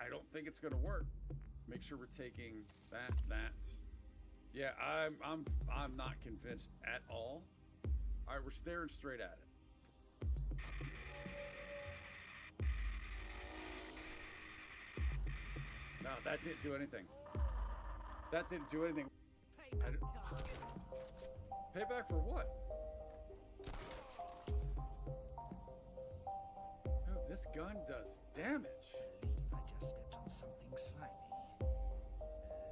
I don't think it's gonna work. Make sure we're taking that. Yeah, I'm not convinced at all. All right, we're staring straight at it. No, that didn't do anything. That didn't do anything. Payback for what? Oh, this gun does damage. I believe I just stepped on something slimy.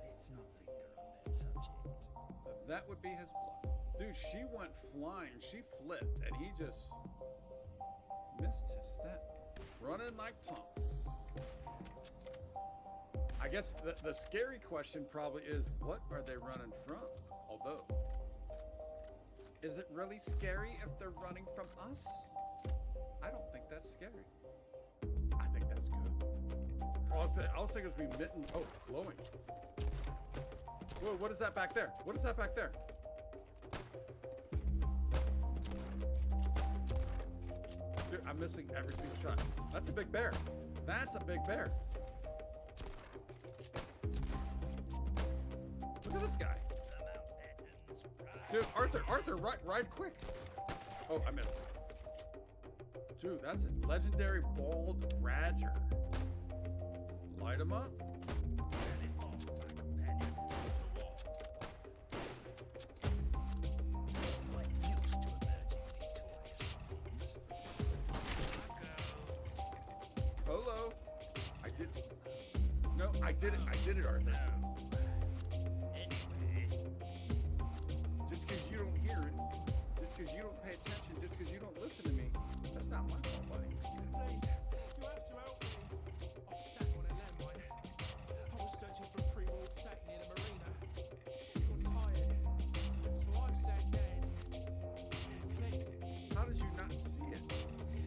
Let's not linger on that subject. That would be his blood. Dude, she went flying. She flipped, and he just missed his step. Running like punks. I guess the scary question probably is, what are they running from? Although, is it really scary if they're running from us? I don't think that's scary. I think that's good. I was thinking it's be mitten. Oh, glowing. Whoa, what is that back there? What is that back there? Dude, I'm missing every single shot. That's a big bear. That's a big bear. Look at this guy. Dude, Arthur, ride quick. Oh, I missed. Dude, that's a legendary bald radger. Light him up. Hello. I did it, Arthur. Just because you don't hear it, just because you don't pay attention, just because you don't listen to me, that's not my fault, buddy. Please, you have to help me. I'm sat on a landmine. I was searching for a pre-war tank near the marina. I'm tired, so I've sat down. Click. How did you not see it?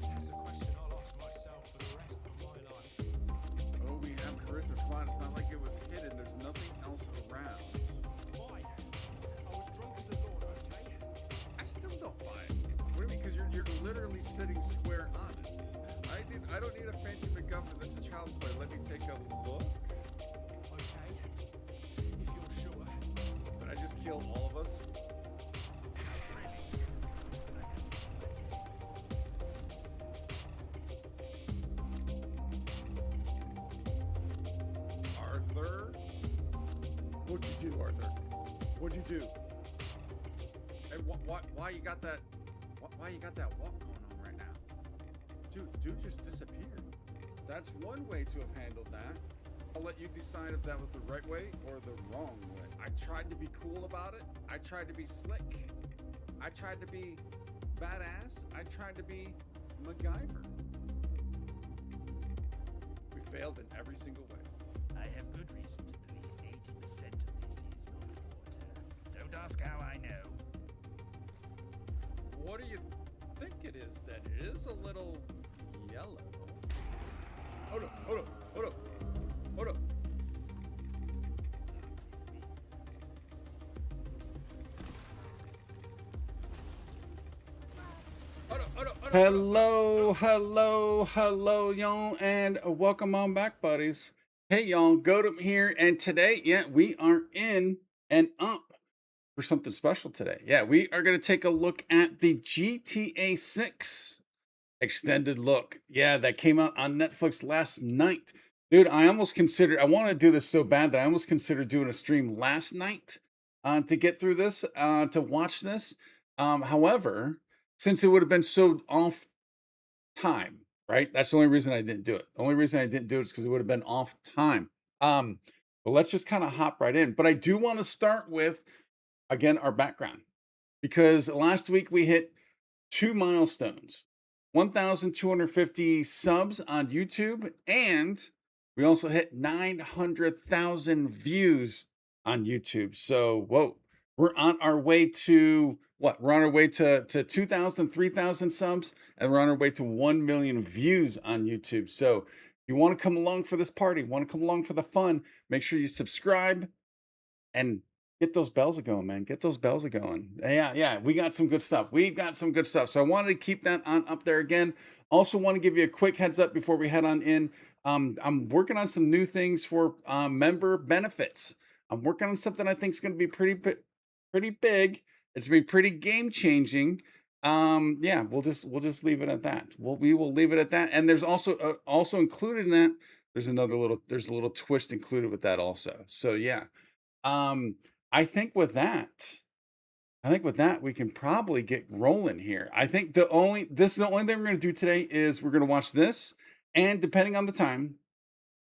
That's a question I'll ask myself for the rest of my life. Oh, we have charisma. Come on, it's not like it was hidden. There's nothing else around. Fine. I was drunk as a lord, okay? I still don't buy it. What do you mean? Because you're literally sitting square on it. I don't need a fancy MacGuffin. This is child's play. Let me take a look. Okay. If you're sure. Did I just kill all of us? Arthur? What'd you do, Arthur? What'd you do? Hey, why you got that? Why you got that walk going on right now? Dude just disappeared. That's one way to have handled that. I'll let you decide if that was the right way or the wrong way. I tried to be cool about it. I tried to be slick. I tried to be badass. I tried to be MacGyver. We failed in every single way. I have good reason to believe 80% of this is not water. Don't ask how I know. What do you think it is that is a little yellow? Hold up. Hello, y'all, and welcome on back, buddies. Hey, y'all, GOAT3M here, and today, we are in and up for something special today. Yeah, we are going to take a look at the GTA 6 extended look. Yeah, that came out on Netflix last night. Dude, I want to do this so bad that I almost considered doing a stream last night to get through this, to watch this. However, since it would have been so off time, right? That's the only reason I didn't do it. The only reason I didn't do it is because it would have been off time. But let's just kind of hop right in. But I do want to start with, again, our background. Because last week we hit 2 milestones. 1,250 subs on YouTube, and we also hit 900,000 views on YouTube. So, whoa, we're on our way to what? We're on our way to 2,000, 3,000 subs, and we're on our way to 1 million views on YouTube. So, if you want to come along for this party, want to come along for the fun, make sure you subscribe and get those bells going, man. Get those bells going. Yeah, we got some good stuff. We've got some good stuff. So I wanted to keep that on up there again. Also want to give you a quick heads up before we head on in. I'm working on some new things for member benefits. I'm working on something I think is going to be pretty big. It's going to be pretty game changing. Yeah, we'll just leave it at that. We will leave it at that. And there's also included in that. There's a little twist included with that also. So yeah, um, I think with that. I think with that, we can probably get rolling here. I think the only thing we're going to do today is we're going to watch this, and depending on the time,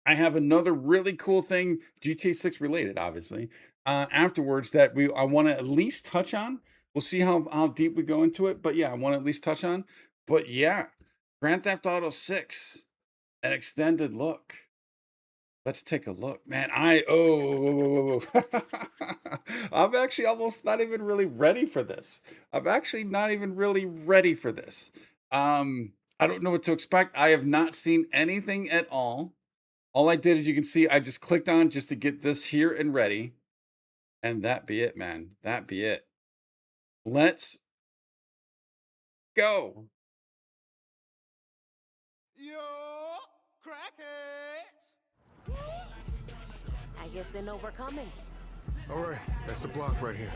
I have another really cool thing, GTA 6 related, obviously, afterwards that I want to at least touch on. We'll see how deep we go into it, but yeah, I want to at least touch on. But yeah, Grand Theft Auto 6, an extended look. Let's take a look, man. I'm actually almost not even really ready for this. I'm actually not even really ready for this. I don't know what to expect. I have not seen anything at all. All I did, as you can see, I just clicked on just to get this here and ready, and that be it, man. That be it. Let's go. Yo, crackheads! I guess they know we're coming. All right, that's the block right here.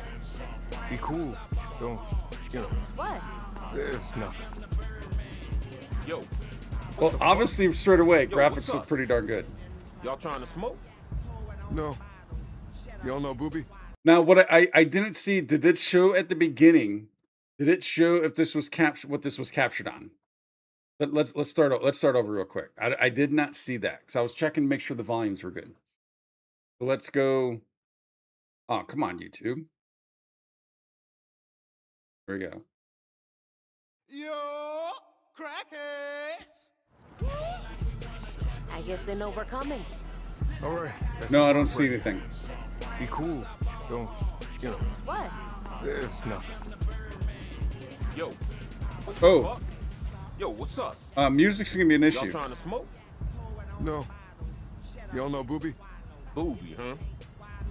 Be cool. Don't, What? nothing. Yo, Well, obviously, straight away, Yo, what's graphics look up? pretty darn good. y'all trying to smoke? No. Y'all know Booby? Now, what I didn't see, did it show at the beginning? Did it show if this was what this was captured on? Let's start over real quick. I did not see that because I was checking to make sure the volumes were good. So let's go. Oh, come on, YouTube. Here we go. Yo, crackheads! I guess they know we're coming. All right, that's No, the I don't block see right anything. here. Be cool. Don't, What? nothing. Yo, Oh, fuck? Yo, what's up? music's gonna be an Y'all issue. trying to smoke? No. Y'all know Booby? Booby, huh?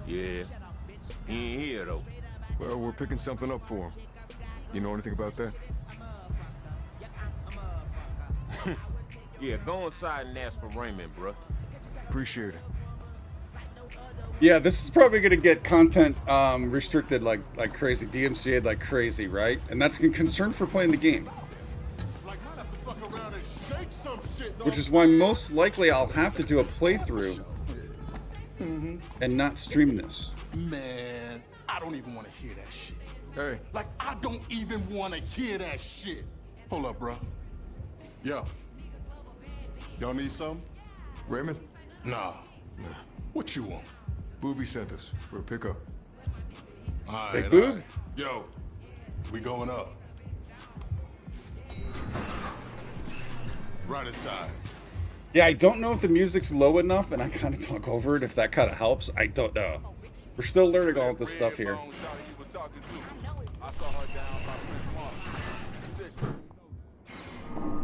Yeah. He ain't here though. Well, we're picking something up for him. You know anything about that? Yeah, go inside and ask for Raymond, bruh. Appreciate it. Yeah, this is probably gonna get content restricted like crazy, DMCA'd like crazy, right? And that's a concern for playing the game. Like, might have to fuck around and shake some shit, Which is why most likely I'll have to do a playthrough and not stream this. Man, I don't even want to hear that shit. Hey, Like, I don't even want to hear that shit. Hold up, bro. Yo. Y'all need something? Raymond? Nah. What you want? Booby sent us for a pickup. All right, Big all boob? right. Yo, we going up. Right inside. Yeah, I don't know if the music's low enough and I kind of talk over it, if that kind of helps. I don't know. We're still learning all this stuff here.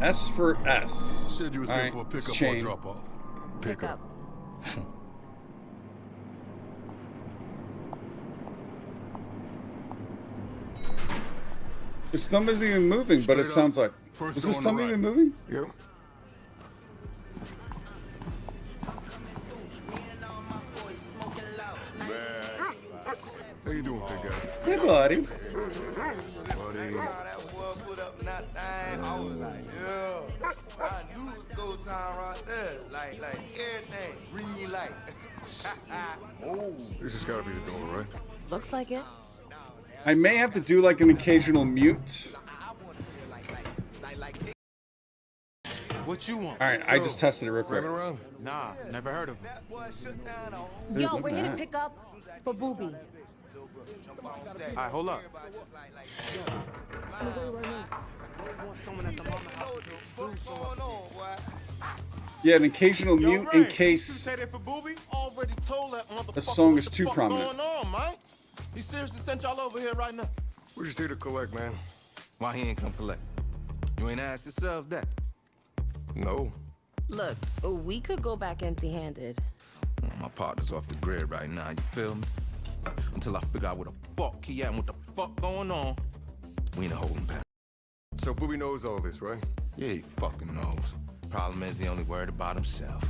S for S. Said you was All here right, for a it's pickup or chain. drop off. Pick up. His thumb isn't even moving, but it Straight up. sounds like. First Was door his on the thumb right. even moving? Yep. How you doing, big guy? Hey, buddy. Buddy. That boy put up that thing. I was like, yeah. I knew it was go time right there. Like everything. Green light. Oh, This has got to be the door, right? Looks like it. I may have to do like an occasional mute. What you want? All right, I just tested it real quick. Raymond around? Nah, never heard of him. Yo, look we're at here to that. pick up for Booby. All right, hold up. Yeah, an occasional Yo, mute Ray, in You case. say that for Booby? Already told that motherfucker. The song is what the too fuck prominent. going on, man? He seriously sent y'all over here right now? We're just here to collect, man. Why he ain't come collect? You ain't asked yourself that. No. Look, we could go back empty-handed. My partner's off the grid right now, you feel me? Until I figure out where the fuck he at and what the fuck going on, we ain't a holding pattern. So Booby knows all this, right? Yeah, he fucking knows. Problem is, he only worried about himself.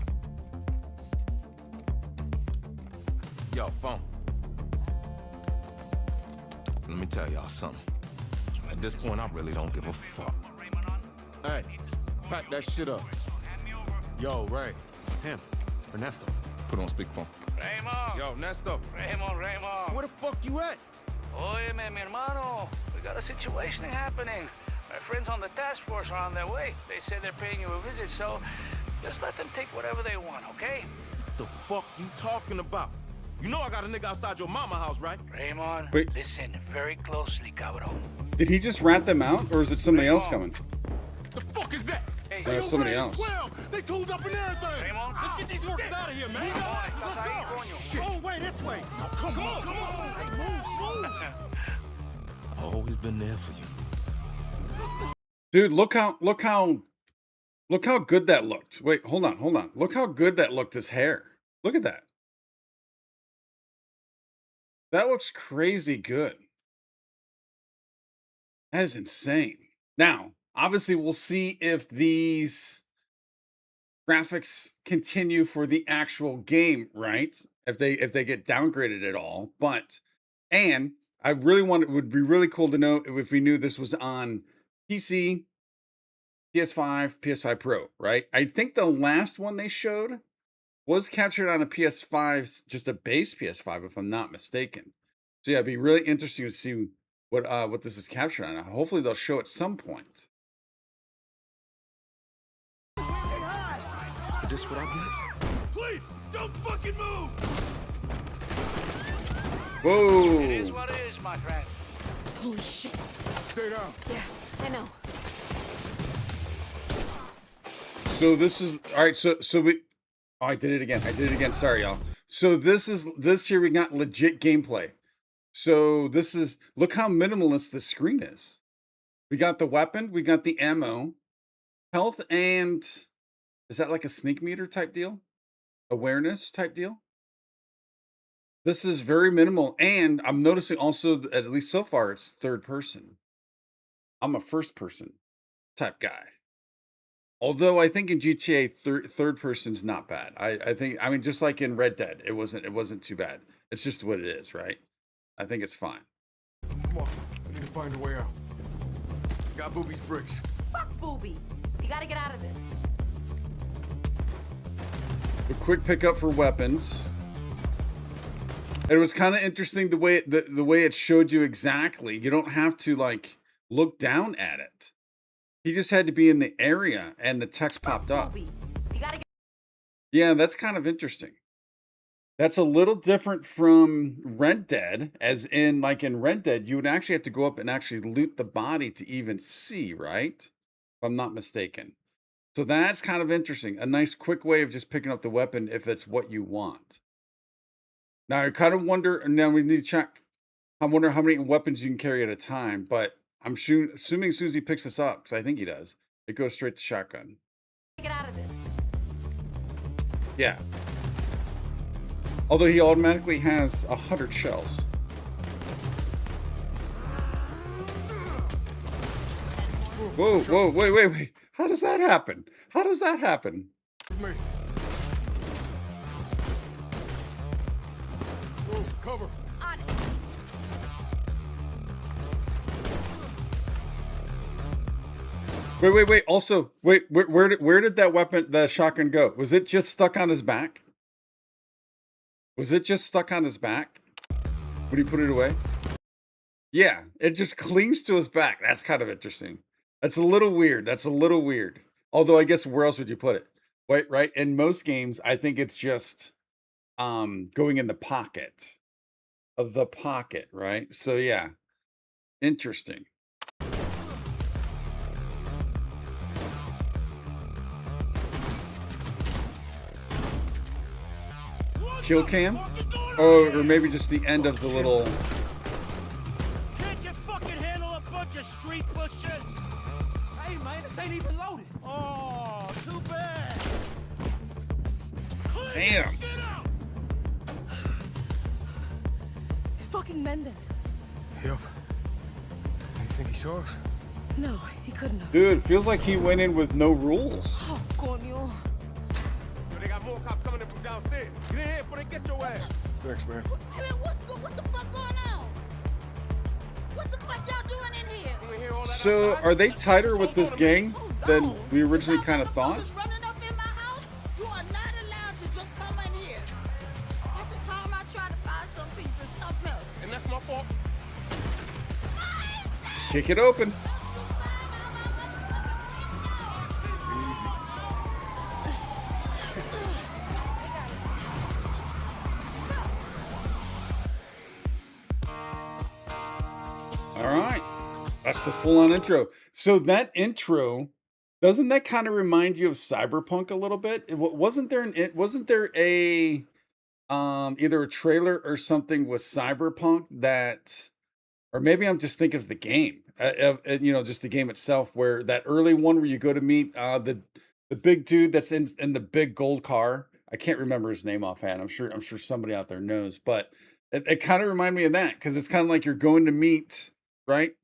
Yo, phone. Let me tell y'all something. At this point, I really don't give a fuck. Hey, pack that shit up. Yo, Ray, it's him. Ernesto. Put on speakerphone. Raymond, Yo, Nesto. Raymond. Where the fuck you at? Óyeme, mi hermano. We got a situation happening. My friends on the task force are on their way. They say they're paying you a visit, so just let them take whatever they want, okay? What the fuck you talking about? You know I got a nigga outside your mama house, right? Raymond, Wait. listen very closely, cabrón. Did he just rat them out, or is it somebody else coming? The fuck is that? Hey, There's somebody else. Well, they tooled up and everything. Raymond. Let's get these workers out of here, man. Estás ahí, coño. Oh, way, this way. Oh, come on. Hey, move. I've always been there for you. Dude, look how good that looked. Wait, hold on. Look how good that looked, his hair. Look at that. That looks crazy good. That is insane. Now, obviously, we'll see if these graphics continue for the actual game, right? If they get downgraded at all. And I really it would be really cool to know if we knew this was on PC, PS5, PS5 Pro, right? I think the last one they showed was captured on a PS5, just a base PS5, if I'm not mistaken. So yeah, it'd be really interesting to see what this is captured on. Hopefully they'll show at some point. Is this what I get? Please, don't fucking move. Whoa! It is what it is, my friend. Holy shit. Stay down. Yeah, I know. So this is all right. So we. Oh, I did it again. Sorry, y'all. So this here we got legit gameplay. So this is, look how minimalist the screen is. We got the weapon, we got the ammo, health, and is that like a sneak meter type deal? Awareness type deal? This is very minimal, and I'm noticing also, at least so far, it's third person. I'm a first person type guy. Although I think in GTA third person's not bad. I mean, just like in Red Dead, it wasn't too bad. It's just what it is, right? I think it's fine. Come on, I need to find a way out. Got Booby's bricks. Fuck Booby. You gotta get out of this. A quick pickup for weapons. It was kind of interesting the way it showed you exactly. You don't have to like look down at it. He just had to be in the area and the text popped up. Booby. You gotta get. Yeah, that's kind of interesting. That's a little different from Red Dead, as in, like in Red Dead, you would actually have to go up and actually loot the body to even see, right? If I'm not mistaken. So that's kind of interesting. A nice quick way of just picking up the weapon if it's what you want. Now, I kind of wonder, now we need to check. I wonder how many weapons you can carry at a time, but I'm assuming as soon as he picks this up, because I think he does, it goes straight to shotgun. Get out of this. Yeah. Although he automatically has 100 shells. Whoa, wait. How does that happen? Me. Move, cover. On it. Wait. Also, wait, where did that weapon, the shotgun go? Was it just stuck on his back? When he put it away? Yeah, it just clings to his back. That's kind of interesting. That's a little weird. Although I guess where else would you put it? Right? In most games, I think it's just going in the pocket of the pocket, right? So yeah, interesting. Kill cam? Oh, or maybe just the end of the little. Can't you fucking handle a bunch of street pushers? Hey, man, this ain't even loaded. Oh, too bad. Damn. It's fucking Mendez. Yep. You think he saw us? No, he couldn't have. Dude, feels like he went in with no rules. Oh, coño. Yo, they got more cops coming in from downstairs. Get in here before they get your ass. Thanks, man. What the fuck going on? What the fuck y'all doing in here? You ain't hear all that So, outside? are they tighter with this gang than we originally kind of thought? Running up in my house? You are not allowed to just come in here. Every time I try to buy some piece of something else. And that's my fault. Kick it open. All right. That's the full-on intro. So that intro, doesn't that kind of remind you of Cyberpunk a little bit? Wasn't there a either a trailer or something with Cyberpunk that, or maybe I'm just thinking of the game, just the game itself, where that early one where you go to meet the big dude that's in the big gold car. I can't remember his name offhand. I'm sure somebody out there knows, but it kind of reminded me of that because it's kind of like you're going to meet, right?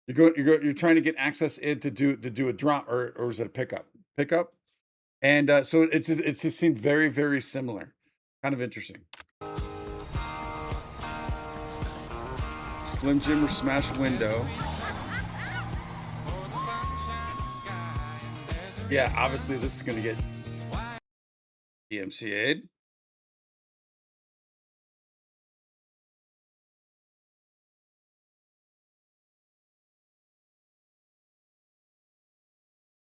You're trying to get access in to do a drop, or is it a pickup? And so it's just seemed very, very similar. Kind of interesting. Slim Jim or smash window. Yeah, obviously this is gonna get DMCA'd.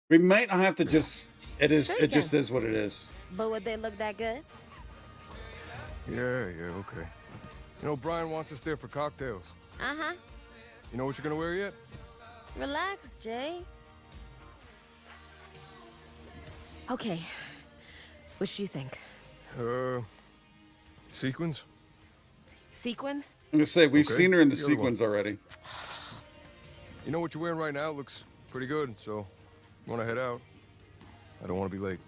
We might not have to just. It just is what it is. But would they look that good? Yeah, okay. You know, Brian wants us there for cocktails. Uh-huh. You know what you're gonna wear yet? Relax, Jay. Okay. What do you think? Sequins? Sequins? I'm gonna say we've Okay, seen her in the the other one. sequins already. You know what you're wearing right now looks pretty good, so you wanna head out? I don't wanna be late.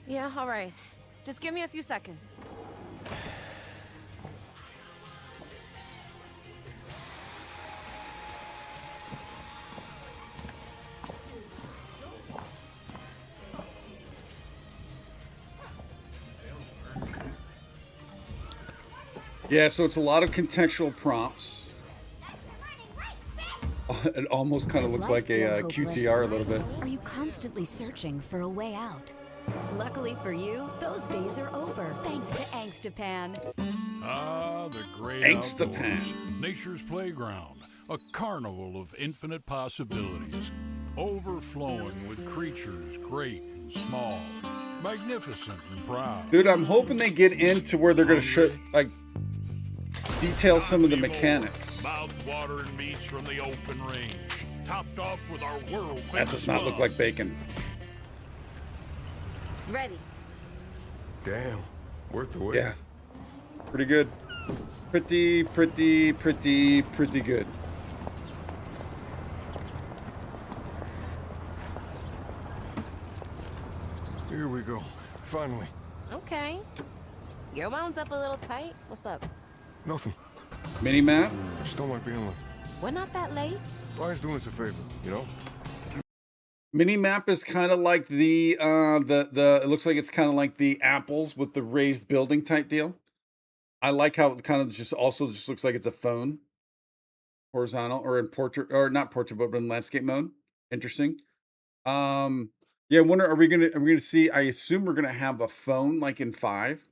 Yeah, all right. Just give me a few seconds. Yeah, so it's a lot of contextual prompts. It almost kind of looks like a QTR a little bit. Are you constantly searching for a way out? Luckily for you, those days are over, thanks to Angstapan. Ah, the great Angstapan. outdoors, nature's playground, a carnival of infinite possibilities, overflowing with creatures great and small, magnificent and proud. Dude, I'm hoping they get into where they're gonna show, like, detail some of the mechanics. Mouth-watering meats from the open range, topped off with our world-famous That does not look like bacon. Ready. Damn, worth the wait. Yeah, pretty good. Pretty good. Here we go. Finally. Okay. Your wound up a little tight. What's up? Nothing. Mini map. Just don't like being late. We're not that late. Brian's doing us a favor, you know? Mini map is kind of like the it looks like it's kind of like the apples with the raised building type deal. I like how it kind of just looks like it's a phone, horizontal or in portrait, or not portrait, but in landscape mode. Interesting. Yeah, I wonder, are we gonna see? I assume we're gonna have a phone like in 5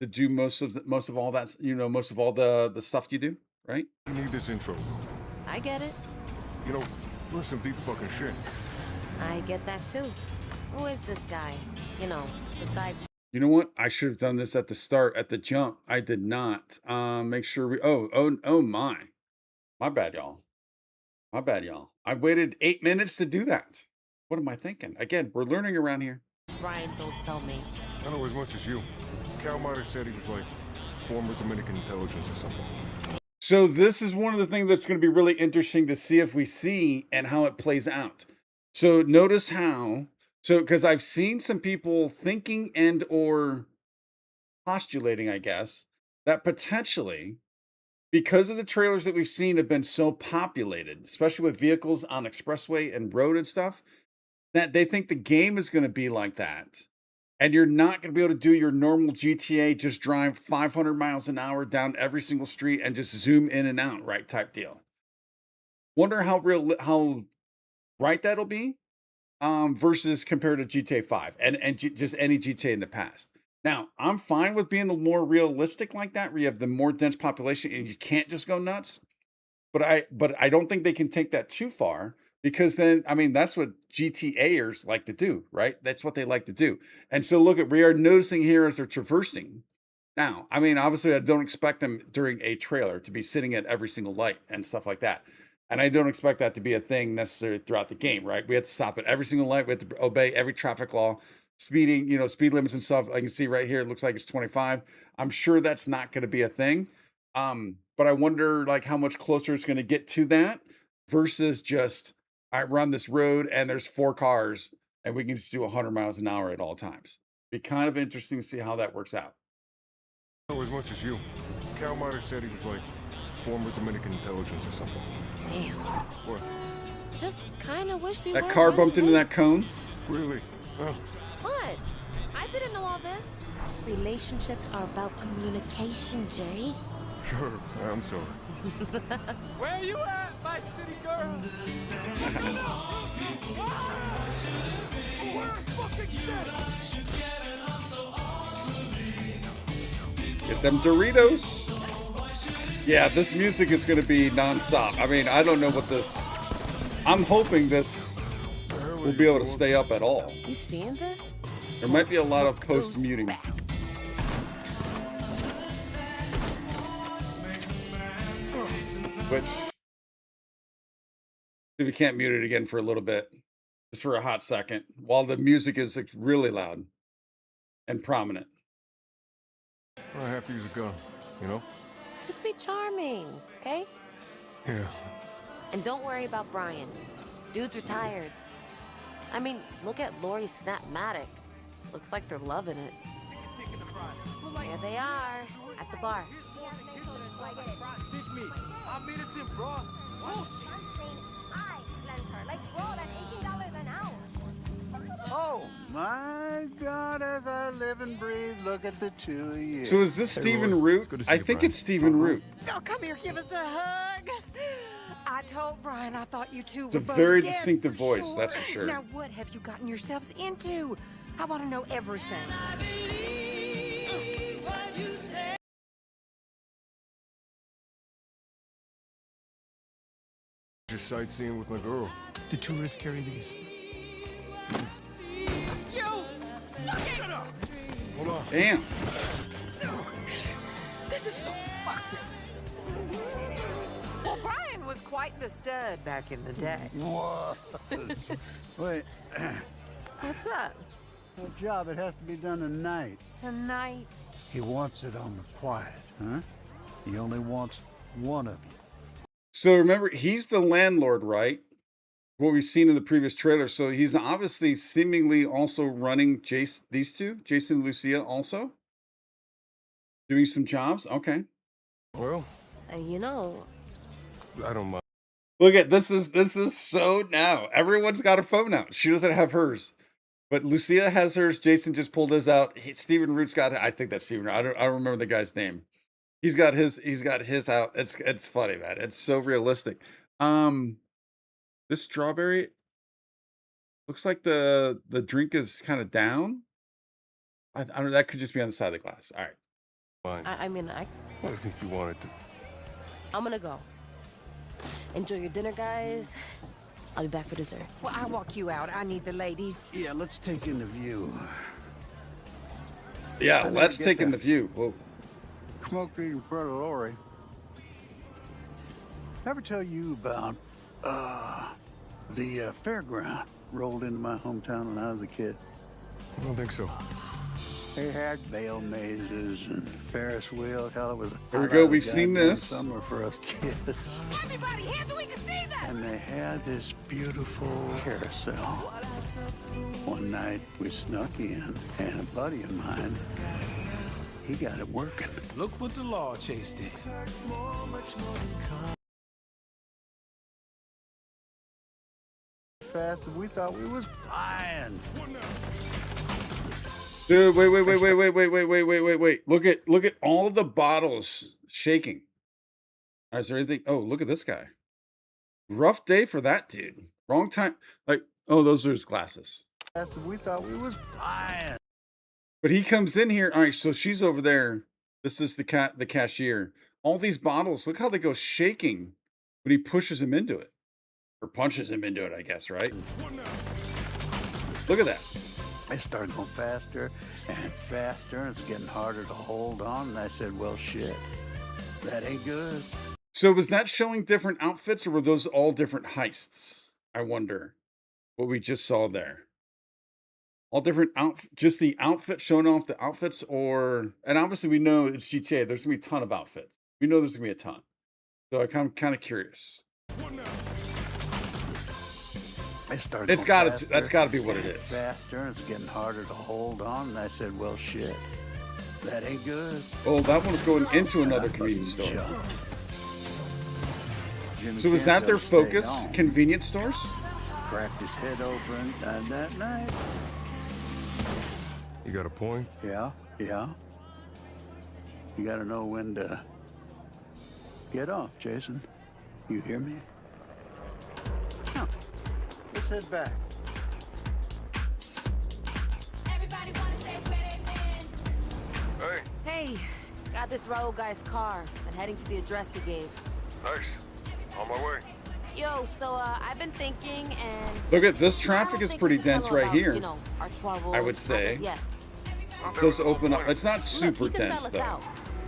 to do most of all that, most of all the stuff you do, right? You need this intro. I get it. You know, we're some deep fucking shit. I get that too. Who is this guy? Besides. You know what? I should have done this at the start, at the jump. I did not. Make sure we. Oh my bad, y'all. My bad, y'all. I waited 8 minutes to do that. What am I thinking? Again, we're learning around here. Brian's old cellmate. I know as much as you. Cal might have said he was like former Dominican intelligence or something. So this is one of the things that's going to be really interesting to see if we see and how it plays out. So notice how, because I've seen some people thinking and or postulating, I guess, that potentially because of the trailers that we've seen have been so populated, especially with vehicles on expressway and road and stuff, that they think the game is going to be like that. And you're not going to be able to do your normal GTA, just drive 500 miles an hour down every single street and just zoom in and out, right? Type deal. Wonder how right that'll be versus compared to GTA 5 and just any GTA in the past. Now, I'm fine with being a more realistic like that, where you have the more dense population and you can't just go nuts. But I don't think they can take that too far, because then, I mean, that's what GTAers like to do, right? That's what they like to do. And so look at, we are noticing here as they're traversing. Now, I mean, obviously I don't expect them during a trailer to be sitting at every single light and stuff like that. And I don't expect that to be a thing necessarily throughout the game, right? We have to stop at every single light. We have to obey every traffic law, speeding, you know, speed limits and stuff. I can see right here, it looks like it's 25. I'm sure that's not going to be a thing. But I wonder like how much closer it's going to get to that versus just, I run this road and there's 4 cars and we can just do 100 miles an hour at all times. Be kind of interesting to see how that works out. I know as much as you. Cal might have said he was like former Dominican intelligence or something. Damn. What? Just kind of wish we That weren't car running bumped into late. that cone. Really? Oh. What? I didn't know all this. Relationships are about communication, Jay. Sure, I'm sorry. Where you at, my city girl? Get them Doritos. Yeah, this music is going to be nonstop. I mean, I don't know what this... I'm hoping this will be able to stay up at all. You seeing this? There might be a lot of post-muting. Which, if you can't mute it again for a little bit, just for a hot second, while the music is like, really loud and prominent. I have to use a gun, you know? Just be charming, okay? Yeah. And don't worry about Brian. Dude's retired. I mean, look at Lori's Snapmatic. Looks like they're loving it. There they are, at the bar. I'm innocent, bro. Bullshit. I lent her. Like, bro, that's $18 an hour. Oh, my God, as I live and breathe, look at the two of you. So is this Stephen Root? I think it's Stephen Root. Oh, come here, give us a hug. I told Brian I thought you two It's a were both very dead distinctive for voice, sure. that's for sure. Now, what have you gotten yourselves into? I want to know everything. Just sightseeing with my girl. Do tourists carry these? You! Hold on. Damn. This is so fucked. Well, Brian was quite the stud back in the day. Was. Wait, What's up? a job, it has to be done tonight. Tonight? He wants it on the quiet, huh? He only wants one of you. So remember, he's the landlord, right? What we've seen in the previous trailer. So he's obviously seemingly also running these two, Jason and Lucia, also doing some jobs. Okay. Well, You know, I don't mind. Look at this is so now. Everyone's got a phone out. She doesn't have hers. But Lucia has hers. Jason just pulled his out. Stephen Root's got, I think that's Stephen. I don't remember the guy's name. He's got his out. It's funny, man. It's so realistic. This strawberry looks like the drink is kind of down. I don't know, that could just be on the side of the glass. All right. Fine. I mean, If you wanted to. I'm gonna go. Enjoy your dinner, guys. I'll be back for dessert. Well, I'll walk you out. I need the ladies. Yeah, let's take in the view. Yeah, I never let's get take in that. the view. Whoa. Smoked in front of Lori. Ever tell you about the fairground rolled into my hometown when I was a kid? I don't think so. They had bale mazes and Ferris wheel. Hell, it was. Here we go. We've seen this. Summer for us kids. Everybody, hands so we can see them! And they had this beautiful carousel. One night we snuck in, and a buddy of mine He got it working. Look what the law chased in. Fast as we thought we was flying. Dude, wait. Look at all the bottles shaking. Is there anything? Oh, look at this guy. Rough day for that dude. Wrong time. Like, oh, those are his glasses. Fast as we thought we was flying. But he comes in here. All right, so she's over there. This is the cashier. All these bottles, look how they go shaking when he pushes him into it. Or punches him into it, I guess, right? Look at that. It started going faster and faster, and it's getting harder to hold on. And I said, well, shit, that ain't good. So was that showing different outfits, or were those all different heists? I wonder what we just saw there. All different just the outfit, showing off the outfits, or, and obviously we know it's GTA. There's gonna be a ton of outfits. We know there's gonna be a ton. So I'm kind of curious. That's got to be what it is. Faster, and it's getting harder to hold on. And I said, well, shit, that ain't good. Oh, that one's going into another convenience store. So is that their focus? Convenience stores? Cracked his head open that night. You got a point? Yeah. You got to know when to get off, Jason. You hear me? Now, let's head back. Hey, got this road guy's car and heading to the address he gave. Nice. On my way. Yo, so I've been thinking, and look at this traffic is pretty dense right here. You know, our troubles, I would say. Those open up. It's not super dense though.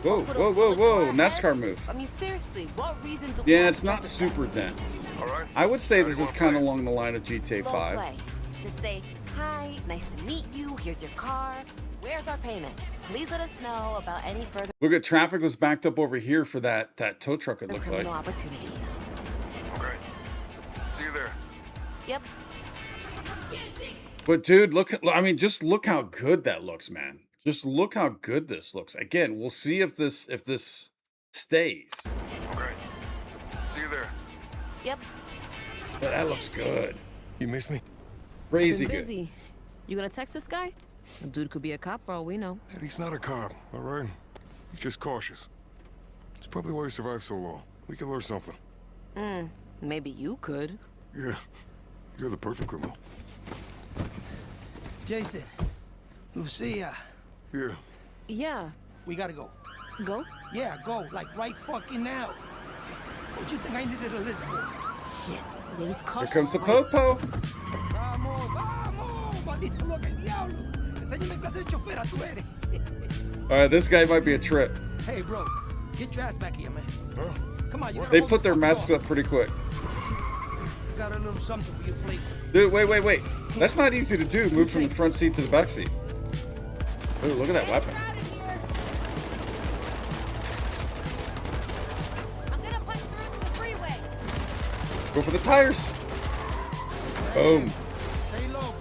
Whoa! NASCAR move. I mean, seriously, what reason do Yeah, it's not super dense. All right. I would say this is kind of along the line of GTA 5. Play. Just say, hi, nice to meet you. Here's your car. Where's our payment? Please let us know about any further. Look at traffic was backed up over here for that tow truck. It looked like. Opportunities. Okay. See you there. Yep. But dude, I mean, just look how good that looks, man. Just look how good this looks. Again, we'll see if this stays. Okay. See you there. Yep. But that looks good. You miss me? Crazy Been good. busy. You gonna text this guy? The dude could be a cop for all we know. And he's not a cop, all right? He's just cautious. It's probably why he survived so long. We could learn something. Maybe you could. Yeah. You're the perfect criminal. Jason, Lucia. Yeah. Yeah. We gotta go. Go? Yeah, go. Like right fucking now. What you think I needed to live for? Shit. Yeah, he's cautious. Here comes the popo. Vamos, maldito loco el diablo. Enséñame clase de chofera tú eres. All right, this guy might be a trip. Hey, bro, get your ass back here, man. Huh? Come on, you gotta They hold put this their fucking masks door. up pretty quick. Got a little something for your plate. Dude, wait. That's not easy to do. Move from the front seat to the back seat. Ooh, look at that weapon. I'm gonna punch through to the freeway. Go for the tires. Boom. Stay low.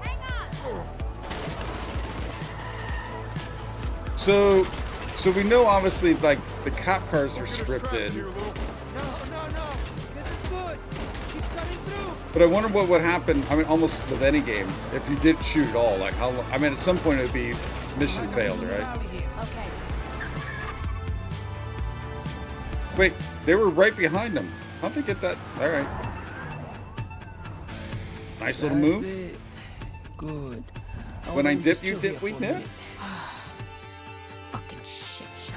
Hang on. So we know obviously like the cop cars are scripted, No. This is good. Keep cutting through. but I wonder what would happen. I mean, almost with any game, if you didn't shoot at all. Like how? I mean, at some point it would be mission failed, right? Okay. Wait, they were right behind them. How'd they get that? All right. Nice little That's move. it. Good. When I want dip, to you chill dip, here we for a dip. minute. Fucking shit show.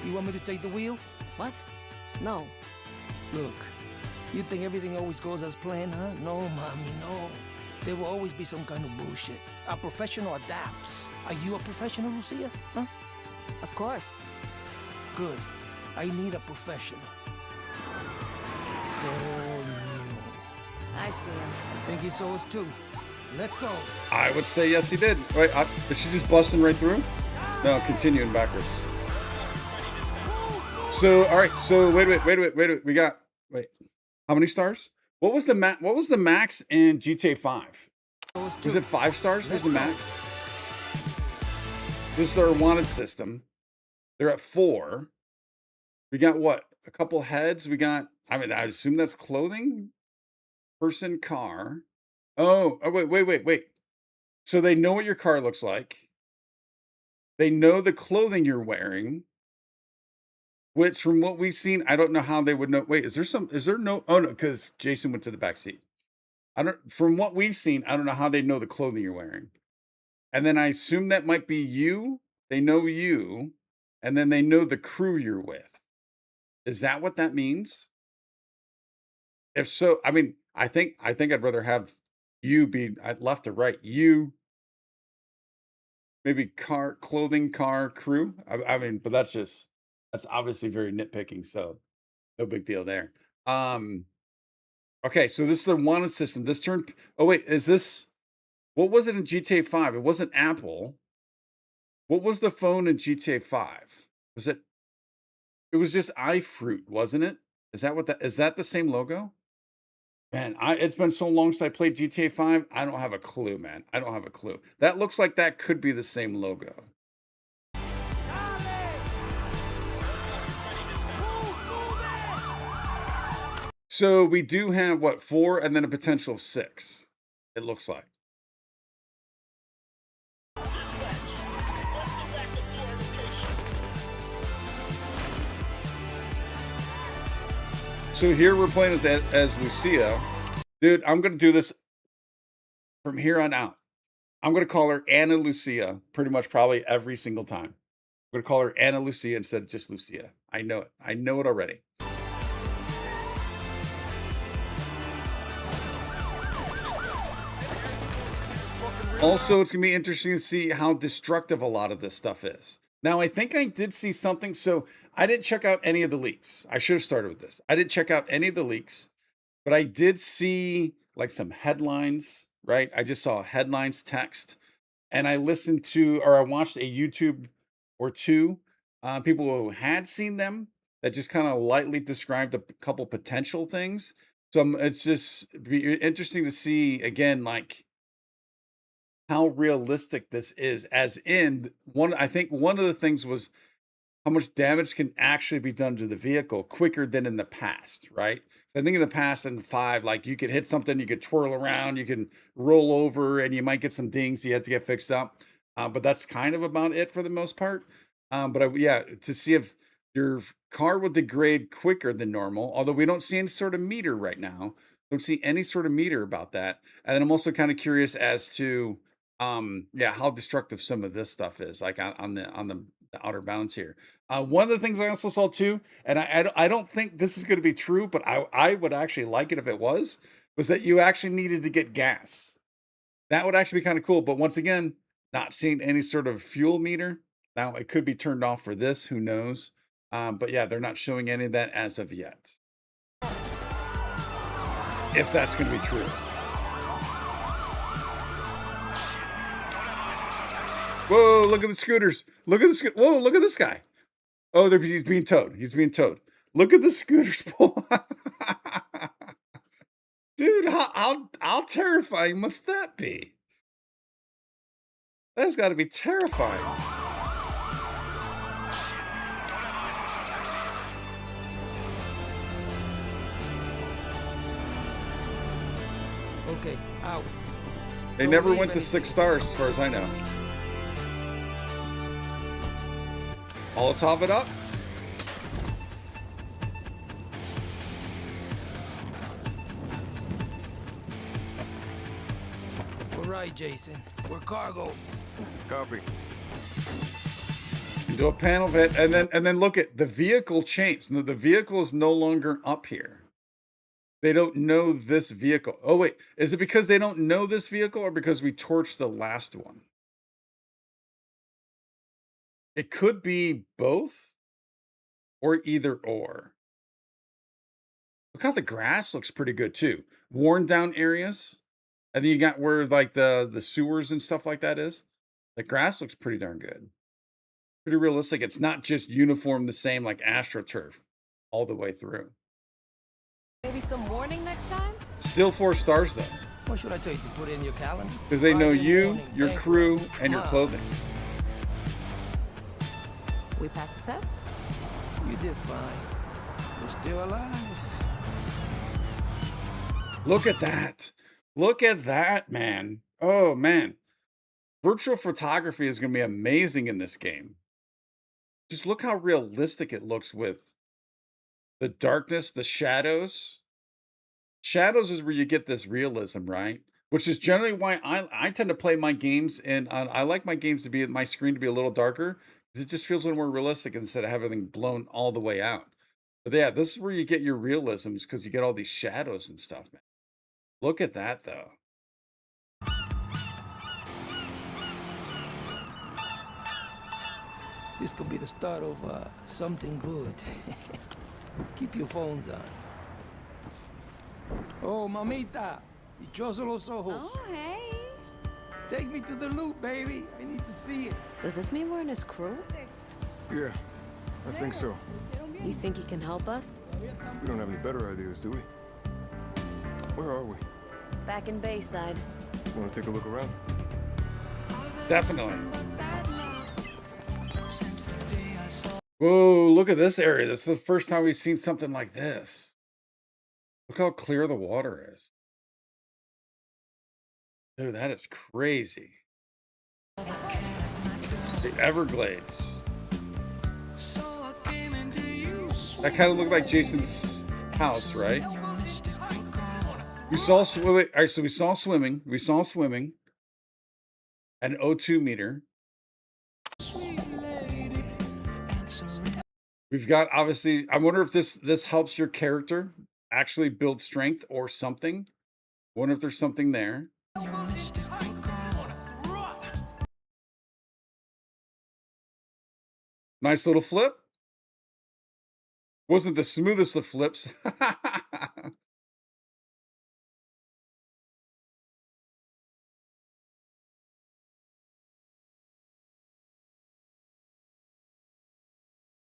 You want me to take the wheel? What? No. Look, you think everything always goes as planned, huh? No, mommy, no. There will always be some kind of bullshit. A professional adapts. Are you a professional, Lucia? Huh? Of course. Good. I need a professional. Oh, I see him. I think he saw us too. Let's go. I would say yes, he did. Wait, is she just busting right through? No, continuing backwards. So, all right. So, wait. We got how many stars? What was the max in GTA 5? Was it 5 stars? Was the max? This is our wanted system. They're at 4. We got what? A couple heads. We got, I mean, I assume that's clothing, person, car. Oh, wait. So they know what your car looks like. They know the clothing you're wearing. Which, from what we've seen, I don't know how they would know. Wait, is there no? Oh no, because Jason went to the back seat. From what we've seen, I don't know how they know the clothing you're wearing. And then I assume that might be you. They know you, and then they know the crew you're with. Is that what that means? If so, I mean, I think I'd rather have you be left to right. You, maybe clothing, car, crew. I mean, but that's obviously very nitpicking. So no big deal there. Okay, so this is the wanted system. This turned. Oh wait, is this? What was it in GTA 5? It wasn't Apple. What was the phone in GTA 5? Was it? It was just iFruit, wasn't it? Is that the same logo? Man, it's been so long since I played GTA 5. I don't have a clue, man. I don't have a clue. That looks like that could be the same logo. So we do have what, 4 and then a potential of 6. It looks like. So here we're playing as Lucia. Dude, I'm going to do this from here on out. I'm going to call her Anna Lucia pretty much probably every single time. I'm going to call her Anna Lucia instead of just Lucia. I know it. I know it already. Also, it's going to be interesting to see how destructive a lot of this stuff is. Now, I think I did see something. So I didn't check out any of the leaks. I should have started with this. I didn't check out any of the leaks, but I did see like some headlines, right? I just saw headlines text, and I listened to, or I watched a YouTube or two, people who had seen them that just kind of lightly described a couple potential things. So it's just be interesting to see again, like, how realistic this is, as in I think one of the things was how much damage can actually be done to the vehicle quicker than in the past, right? So I think in the past in 5, like you could hit something, you could twirl around, you can roll over, and you might get some dings you have to get fixed up. But that's kind of about it for the most part. Yeah, to see if your car will degrade quicker than normal, although we don't see any sort of meter right now. Don't see any sort of meter about that. And then I'm also kind of curious as to how destructive some of this stuff is, like on the outer bounds here. One of the things I also saw too, and I don't think this is going to be true, but I would actually like it if it was that you actually needed to get gas. That would actually be kind of cool. But once again, not seeing any sort of fuel meter. Now it could be turned off for this, who knows? But yeah, they're not showing any of that as of yet. If that's going to be true. Whoa, look at the scooters. Look at the whoa, look at this guy. Oh, he's being towed. He's being towed. Look at the scooters pull. Dude, how terrifying must that be? That's got to be terrifying. Okay, out. They never went to 6 stars as far as I know. Molotov it up. We're right, Jason. We're cargo. Copy. Do a panel vent, and then look at the vehicle changed. No, the vehicle is no longer up here. They don't know this vehicle. Oh wait, is it because they don't know this vehicle, or because we torched the last one? It could be both, or either or. Look how the grass looks pretty good too. Worn down areas. And then you got where like the sewers and stuff like that is. The grass looks pretty darn good. Pretty realistic. It's not just uniform the same like AstroTurf all the way through. Maybe some warning next time? Still 4 stars though. What should I tell you to put in your calendar? Because they know Friday you, morning, your bank crew, robbery. and your Come on. clothing. We passed the test? You did fine. We're still alive. Look at that. Look at that, man. Oh, man. Virtual photography is going to be amazing in this game. Just look how realistic it looks with the darkness, the shadows. Shadows is where you get this realism, right? Which is generally why I tend to play my games, and I like my games to be my screen to be a little darker because it just feels a little more realistic instead of having everything blown all the way out. But yeah, this is where you get your realisms because you get all these shadows and stuff, man. Look at that though. This could be the start of something good. Keep your phones on. Oh, mamita. Dichoso los ojos. Oh, hey. Take me to the loop, baby. I need to see it. Does this mean we're in his crew? Yeah, I think so. You think he can help us? We don't have any better ideas, do we? Where are we? Back in Bayside. Want to take a look around? Definitely. Whoa, look at this area. This is the first time we've seen something like this. Look how clear the water is. Dude, that is crazy. The Everglades. That kind of looked like Jason's house, right? We saw swimming. All right, so we saw swimming. We saw swimming. An O2 meter. We've got obviously. I wonder if this helps your character actually build strength or something. Wonder if there's something there. Nice little flip. Wasn't the smoothest of flips.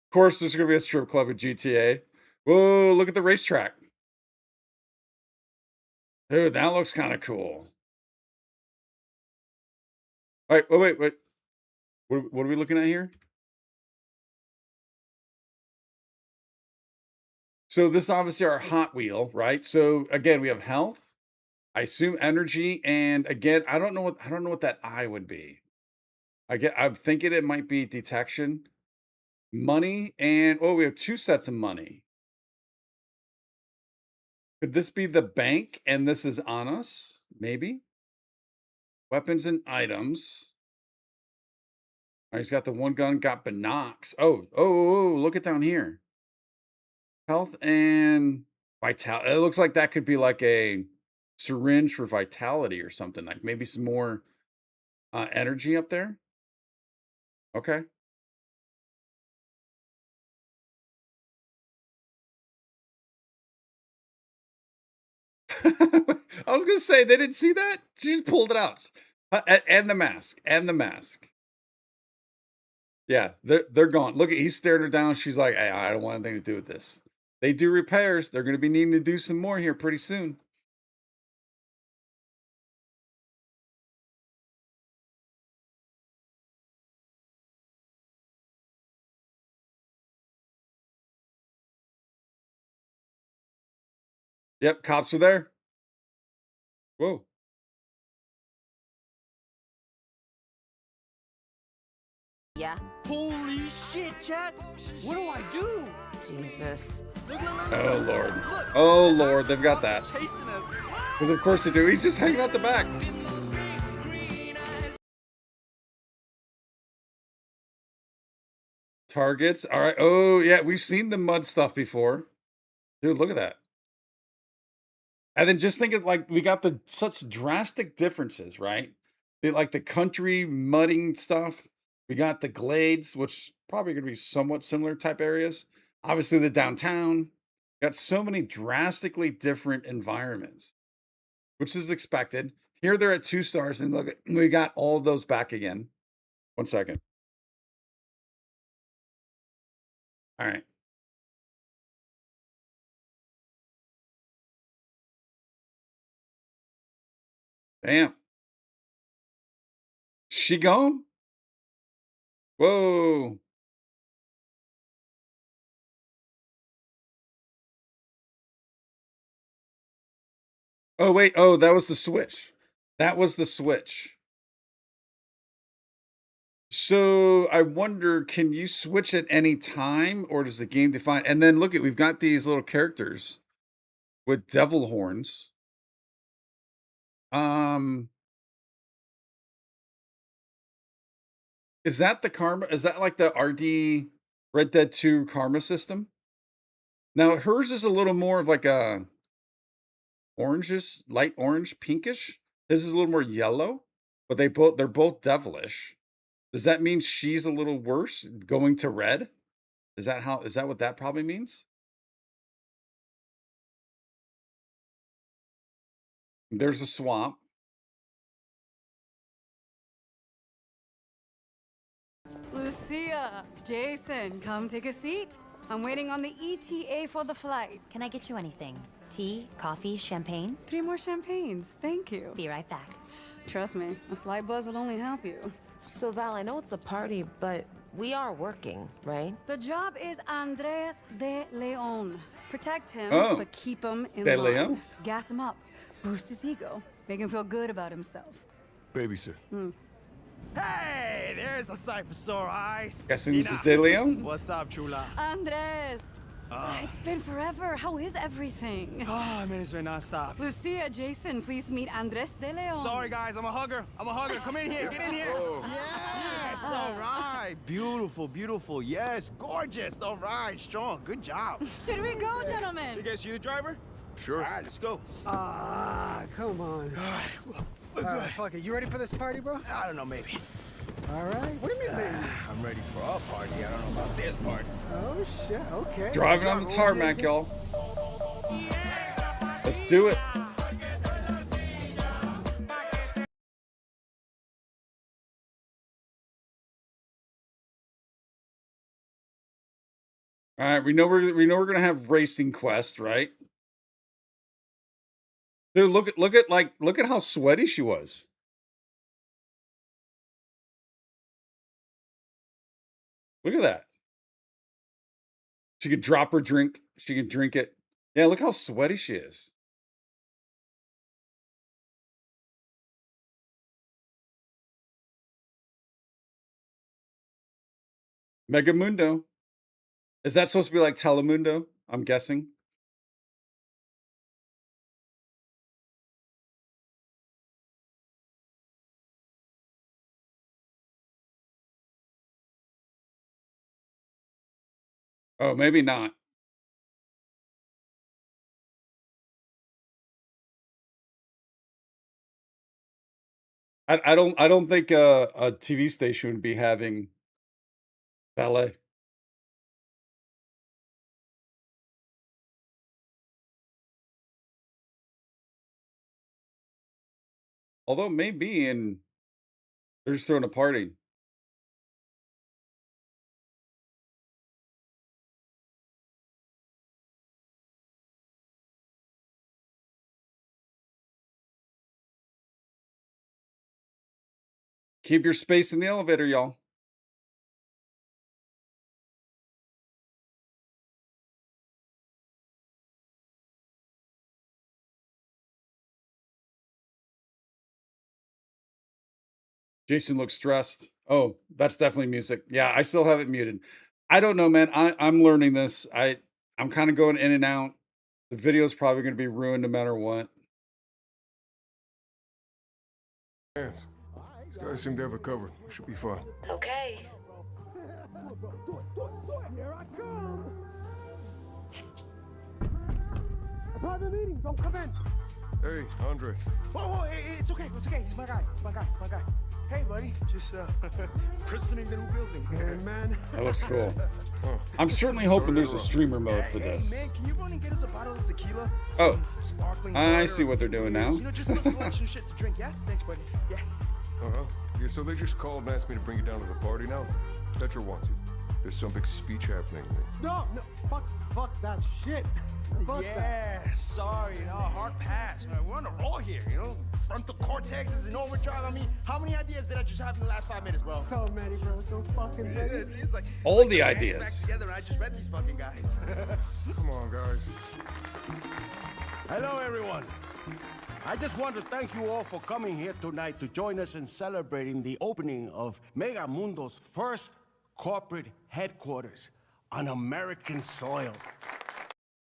Of course, there's going to be a strip club at GTA. Whoa, look at the racetrack. Dude, that looks kind of cool. All right, wait. What are we looking at here? So this is obviously our Hot Wheel, right? So again, we have health, I assume energy, and again, I don't know what that I would be. I'm thinking it might be detection, money, and oh, we have two sets of money. Could this be the bank and this is on us? Maybe. Weapons and items. All right, he's got the one gun, got binocs. Oh, look it down here. Health and vitality. It looks like that could be like a syringe for vitality or something. Like maybe some more energy up there. Okay. I was gonna say they didn't see that. She just pulled it out, and the mask, Yeah, they're gone. Look at he's staring her down. She's like, hey, I don't want anything to do with this. They do repairs. They're going to be needing to do some more here pretty soon. Yep, cops are there. Whoa. Yeah. Holy shit, Chad. What do I do? Jesus. Oh, Lord. Oh, Lord. They've got that. Because, of course, they do. He's just hanging out the back. Targets. All right. Oh, yeah. We've seen the mud stuff before. Dude, look at that. And then just think of like we got the such drastic differences, right? Like the country mudding stuff. We got the glades, which probably going to be somewhat similar type areas. Obviously, the downtown. Got so many drastically different environments, which is expected. Here they're at 2 stars, and look, we got all of those back again. 1 second. All right. Damn. She gone? Whoa. Oh, wait. Oh, that was the switch. That was the switch. So I wonder, can you switch at any time or does the game define? And then look at, we've got these little characters with devil horns. Is that the karma? Is that like the RD Red Dead 2 karma system? Now hers is a little more of like a orangish, light orange, pinkish. This is a little more yellow, but they're both devilish. Does that mean she's a little worse going to red? Is that what that probably means? There's a swamp. Lucia, Jason, come take a seat. I'm waiting on the ETA for the flight. Can I get you anything? Tea, coffee, champagne? 3 more champagnes, thank you. Be right back. Trust me, a slight buzz will only help you. So, Val, I know it's a party, but we are working, right? The job is Andres de Leon. Protect him, but keep him in De line. Leon? Gas him up, boost his ego, make him feel good about himself. Babysit. Hey, there's a sight for sore eyes. Guessing this is De Leon? What's up, chula? Andres! It's been forever. How is everything? Oh, man, it's been nonstop. Lucia, Jason, please meet Andres de Leon. Sorry, guys, I'm a hugger. Come in here, get in here. Yes, all right. Beautiful, beautiful. Yes, gorgeous. All right, strong. Good job. Should we go, gentlemen? You guys see the driver? Sure. All right, let's go. Come on. All right, well, we're All good. right, fuck it. You ready for this party, bro? I don't know, maybe. All right. What do you mean, maybe? I'm ready for a party. I don't know about this part. Oh, shit. Okay. Driving on the tarmac, y'all. Let's do it. All right, we know we're gonna have Racing Quest, right? Dude, look at how sweaty she was. Look at that. She could drop her drink. She could drink it. Yeah, look how sweaty she is. Megamundo. Is that supposed to be like Telemundo? I'm guessing. Oh, maybe not. I don't think a TV station would be having ballet. Although maybe they're just throwing a party. Keep your space in the elevator, y'all. Jason looks stressed. Oh, that's definitely music. Yeah, I still have it muted. I don't know, man. I'm learning this. I'm kind of going in and out. The video's probably going to be ruined no matter what. Yes. These guys seem to have it covered. Should be fine. Okay. Here I come. A private meeting. Don't come in. Hey, Andres. Whoa, hey, it's okay. He's my guy. Hey, buddy. Just christening the new building. Hey, man. That looks cool. I'm certainly hoping there's a streamer mode for this. Hey, man, can you run and get us a bottle of tequila? Oh, Sparkling I water, see what they're doing now. You know, just a selection of shit to drink, yeah? Thanks, buddy. Yeah. Uh-huh. Yeah, so they just called and asked me to bring you down to the party now? Petra wants you. There's some big speech happening. No, fuck that shit. Fuck yeah, that. sorry, hard pass. Man, we're on a roll here, Frontal cortex is in overdrive. I mean, how many ideas did I just have in the last 5 minutes, bro? So many, bro. So fucking many. It's like all the hands ideas. Back together, and I just read these fucking guys. Come on, guys. Hello, everyone. I just want to thank you all for coming here tonight to join us in celebrating the opening of Mega Mundo's first corporate headquarters on American soil.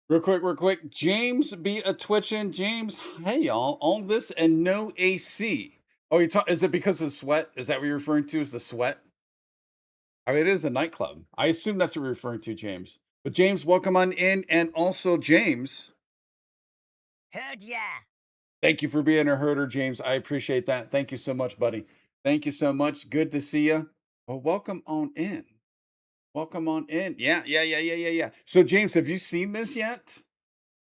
Real quick. James be a twitching. James, hey y'all. All this and no AC. Oh, is it because of the sweat? Is that what you're referring to? Is the sweat? I mean, it is a nightclub. I assume that's what you're referring to, James. But James, welcome on in. And also, James. Heard ya. Thank you for being a herder, James. I appreciate that. Thank you so much, buddy. Thank you so much. Good to see you. Well, welcome on in. Welcome on in. Yeah. So, James, have you seen this yet?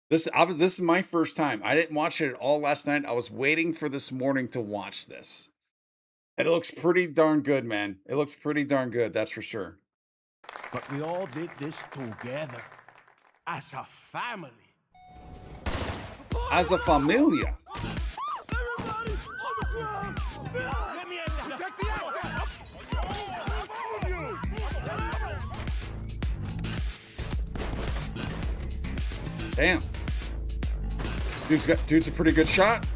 This is my first time. I didn't watch it at all last night. I was waiting for this morning to watch this. And it looks pretty darn good, man. It looks pretty darn good, that's for sure. But we all did this together, as a family. As a familia. Everybody on the ground! Let me protect the asset! Damn. Dude's a pretty good shot.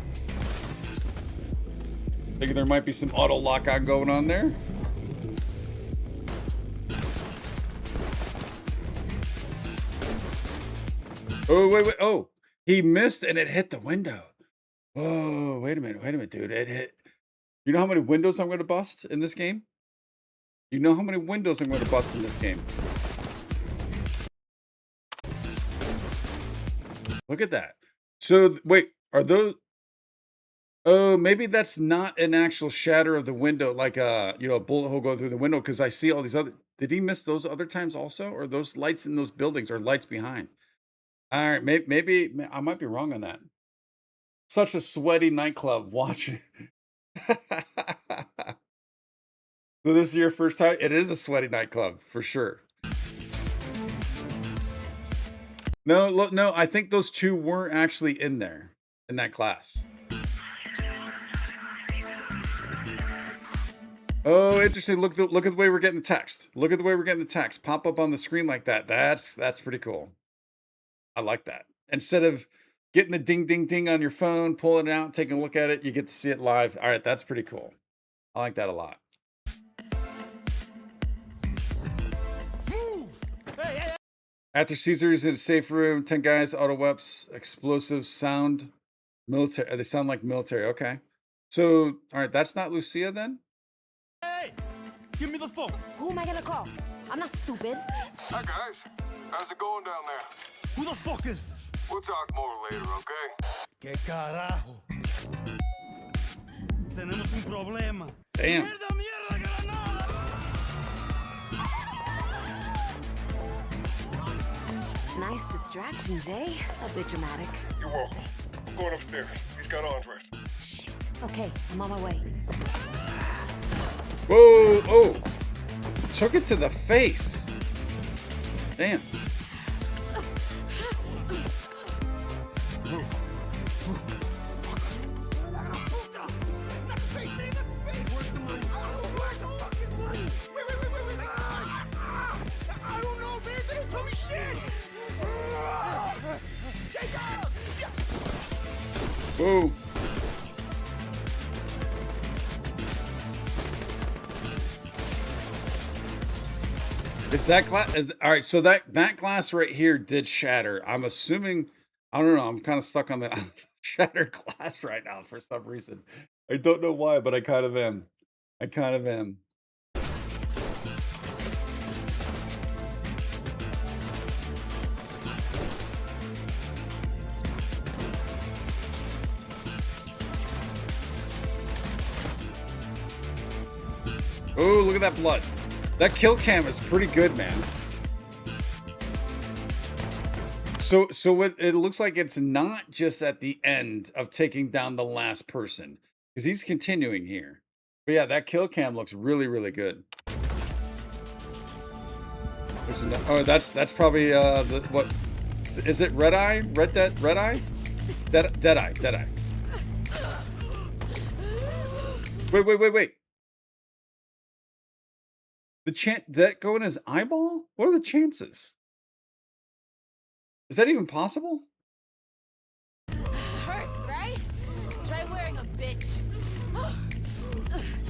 Thinking there might be some auto lock-on going on there. Oh, wait. Oh, he missed and it hit the window. Oh, wait a minute, dude. It hit. You know how many windows I'm going to bust in this game? You know how many windows I'm going to bust in this game? Look at that. So, wait, are those... Oh, maybe that's not an actual shatter of the window, like a bullet hole going through the window, because I see all these other... Did he miss those other times also? Or those lights in those buildings or lights behind? All right, maybe I might be wrong on that. Such a sweaty nightclub watching. So this is your first time? It is a sweaty nightclub, for sure. No, I think those two weren't actually in there, in that class. Oh, interesting. Look at the way we're getting the text. Look at the way we're getting the text. Pop up on the screen like that. That's pretty cool. I like that. Instead of getting the ding, ding, ding on your phone, pulling it out, taking a look at it, you get to see it live. All right, that's pretty cool. I like that a lot. After Caesar's in a safe room, 10 guys, auto weapons, explosives, sound, military. They sound like military. Okay. So, all right, that's not Lucia then? Hey! Give me the phone. Who am I gonna call? I'm not stupid. Hi, guys. How's it going down there? Who the fuck is this? We'll talk more later, okay? ¿Qué carajo? Tenemos un problema. Damn. Mierda, granada! Nice distraction, Jay. A bit dramatic. You're welcome. I'm going upstairs. He's got Andres. Shit. Okay, I'm on my way. Whoa, oh. Took it to the face. Damn. Whoa. Is that glass? All right, so that glass right here did shatter. I'm assuming, I don't know, I'm kind of stuck on the shattered glass right now for some reason. I don't know why, but I kind of am. Oh, look at that blood. That kill cam is pretty good, man. So it looks like it's not just at the end of taking down the last person, because he's continuing here. But yeah, that kill cam looks really, really good. Oh, that's probably what is it? Red Eye? Red Eye? Dead Eye. Wait. Did that go in his eyeball? What are the chances? Is that even possible? Hurts, right? bitch.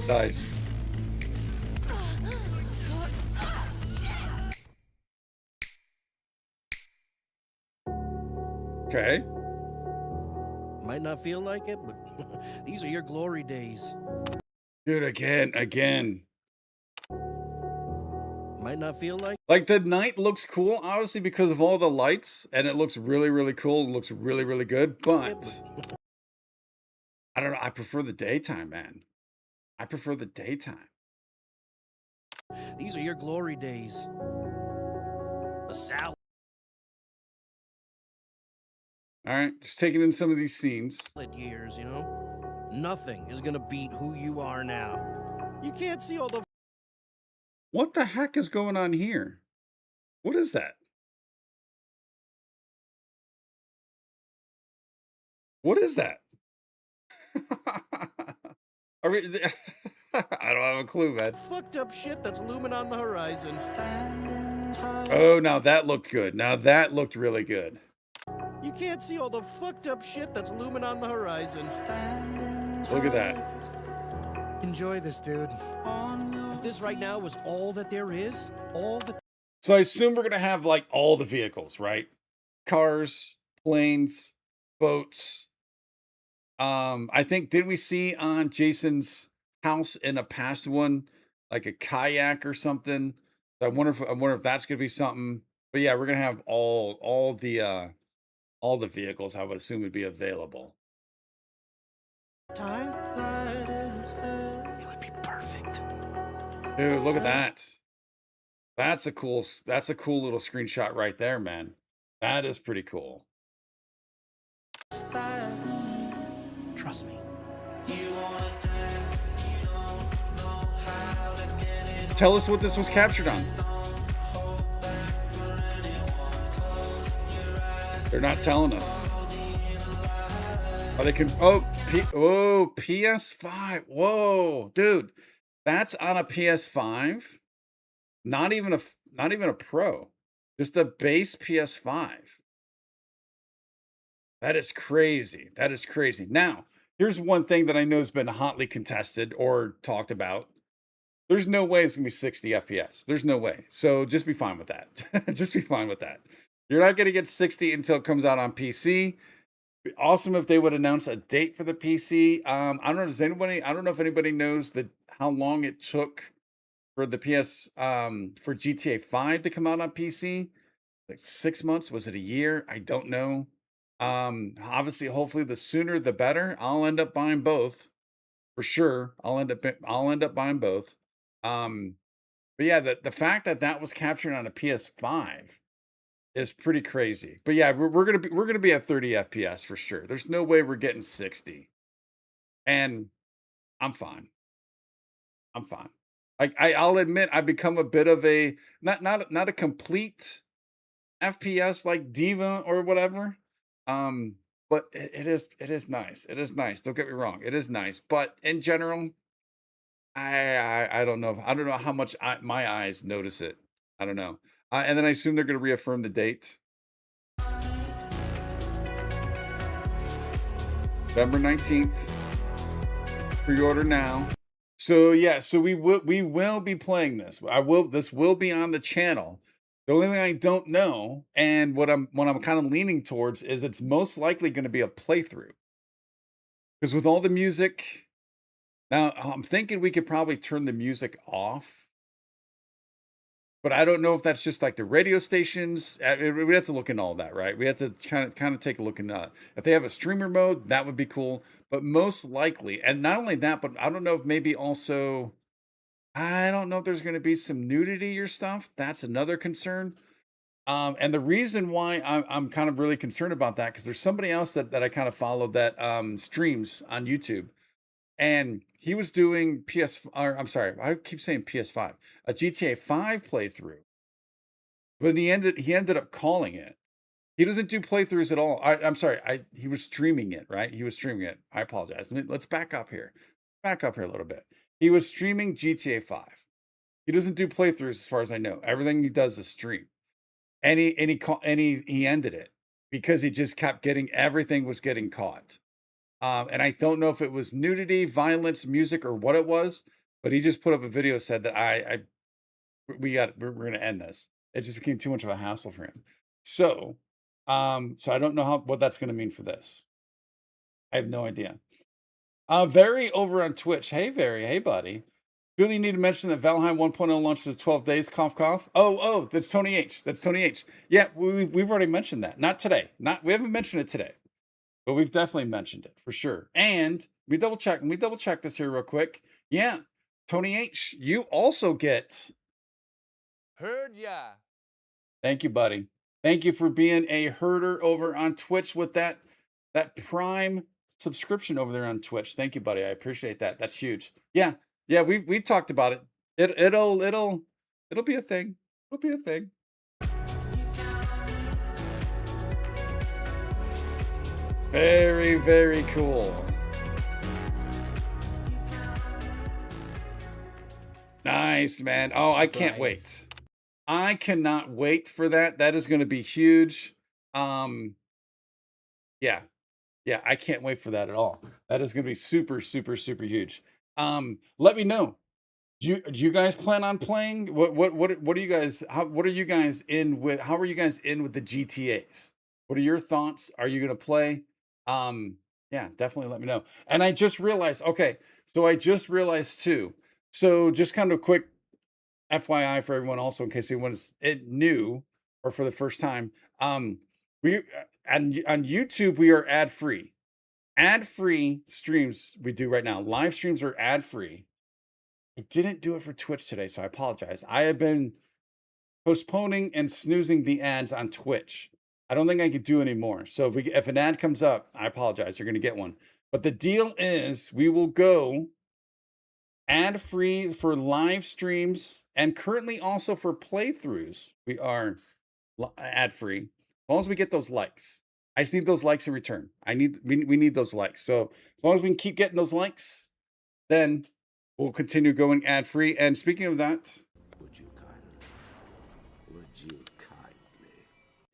Nice. Okay. Might not feel like it, but these are your glory days. Dude, again. Might not feel like. Like, the night looks cool, obviously, because of all the lights, and it looks really, really cool. It looks really, really good, but I don't know. I prefer the daytime, man. I prefer the daytime. These are your glory days. The salad. All right, just taking in some of these scenes. Years, you know? Nothing is gonna beat who you are now. You can't see all the. What the heck is going on here? What is that? What is that? Are we, I don't have a clue, man. Fucked up shit that's looming on the horizon. Oh, now that looked good. Now that looked really good. You can't see all the fucked up shit that's looming on the horizon. Look at that. Enjoy this, dude. If this right now was all that there is, all the. So I assume we're going to have like all the vehicles, right? Cars, planes, boats. I think, didn't we see on Jason's house in a past one, like a kayak or something? I wonder if that's going to be something. But yeah, we're going to have all the vehicles, I would assume, would be available. Time. It would be perfect. Dude, look at that. That's a cool little screenshot right there, man. That is pretty cool. Trust me. Tell us what this was captured on. They're not telling us. Oh, they can. PS5. Whoa, dude, that's on a PS5. Not even a Pro, just a base PS5. That is crazy. That is crazy. Now, here's one thing that I know has been hotly contested or talked about. There's no way it's gonna be 60 FPS. There's no way. So just be fine with that. Just be fine with that. You're not gonna get 60 until it comes out on PC. Be awesome if they would announce a date for the PC. I don't know. I don't know if anybody knows how long it took for the for GTA 5 to come out on PC. Like 6 months? Was it a year? I don't know. Obviously, hopefully the sooner the better. I'll end up buying both for sure. I'll end up buying both. But yeah, the fact that was captured on a PS5 is pretty crazy. But yeah, we're gonna be at 30 FPS for sure. There's no way we're getting 60, and I'm fine. I'm fine. I'll admit I've become a bit of a not a complete FPS like diva or whatever. But it is nice. It is nice. Don't get me wrong. It is nice. But in general, I don't know. I don't know how much my eyes notice it. I don't know. And then I assume they're going to reaffirm the date. November 19th. Pre-order now. So yeah, so we will be playing this. This will be on the channel. The only thing I don't know, and what I'm kind of leaning towards, is it's most likely going to be a playthrough. Because with all the music, now I'm thinking we could probably turn the music off. But I don't know if that's just like the radio stations. We have to look into all that, right? We have to kind of take a look in. If they have a streamer mode, that would be cool. But most likely, and not only that, but I don't know if maybe also, I don't know if there's going to be some nudity or stuff. That's another concern. And the reason why I'm kind of really concerned about that, because there's somebody else that I kind of followed that streams on YouTube. And he was doing I'm sorry, I keep saying PS5, a GTA 5 playthrough. But he ended up calling it. He doesn't do playthroughs at all. I'm sorry, he was streaming it, right? He was streaming it. I apologize. Let's back up here. Back up here a little bit. He was streaming GTA 5. He doesn't do playthroughs as far as I know. Everything he does is stream. And he ended it because he just kept everything was getting caught. And I don't know if it was nudity, violence, music, or what it was, but he just put up a video said that we're going to end this. It just became too much of a hassle for him. So, so I don't know what that's going to mean for this. I have no idea. Very over on Twitch. Hey, Very. Hey, buddy. Really need to mention that Valheim 1.0 launches in 12 days. Cough, cough. Oh, that's Tony H. That's Tony H. Yeah, we've already mentioned that. Not today. We haven't mentioned it today, but we've definitely mentioned it for sure. And we double check this here real quick. Yeah, Tony H. You also get. Heard ya. Thank you, buddy. Thank you for being a herder over on Twitch with that Prime subscription over there on Twitch. Thank you, buddy. I appreciate that. That's huge. Yeah, we talked about it. It'll be a thing. It'll be a thing. Very, very cool. Nice, man. Oh, I can't wait. I cannot wait for that. That is going to be huge. Yeah. Yeah, I can't wait for that at all. That is going to be super, super, super huge. Let me know. Do you guys plan on playing? What are you guys? What are you guys in with? How are you guys in with the GTA's? What are your thoughts? Are you going to play? Yeah, definitely let me know. And I just realized. Okay, so I just realized too. So just kind of quick FYI for everyone, also in case anyone's new or for the first time. We on YouTube we are ad free. Ad free streams we do right now. Live streams are ad free. I didn't do it for Twitch today, so I apologize. I have been postponing and snoozing the ads on Twitch. I don't think I could do any more. So if an ad comes up, I apologize. You're going to get one. But the deal is we will go ad free for live streams and currently also for playthroughs. We are ad free as long as we get those likes. I just need those likes in return. We need those likes. So as long as we can keep getting those likes, then we'll continue going ad free. And speaking of that, would you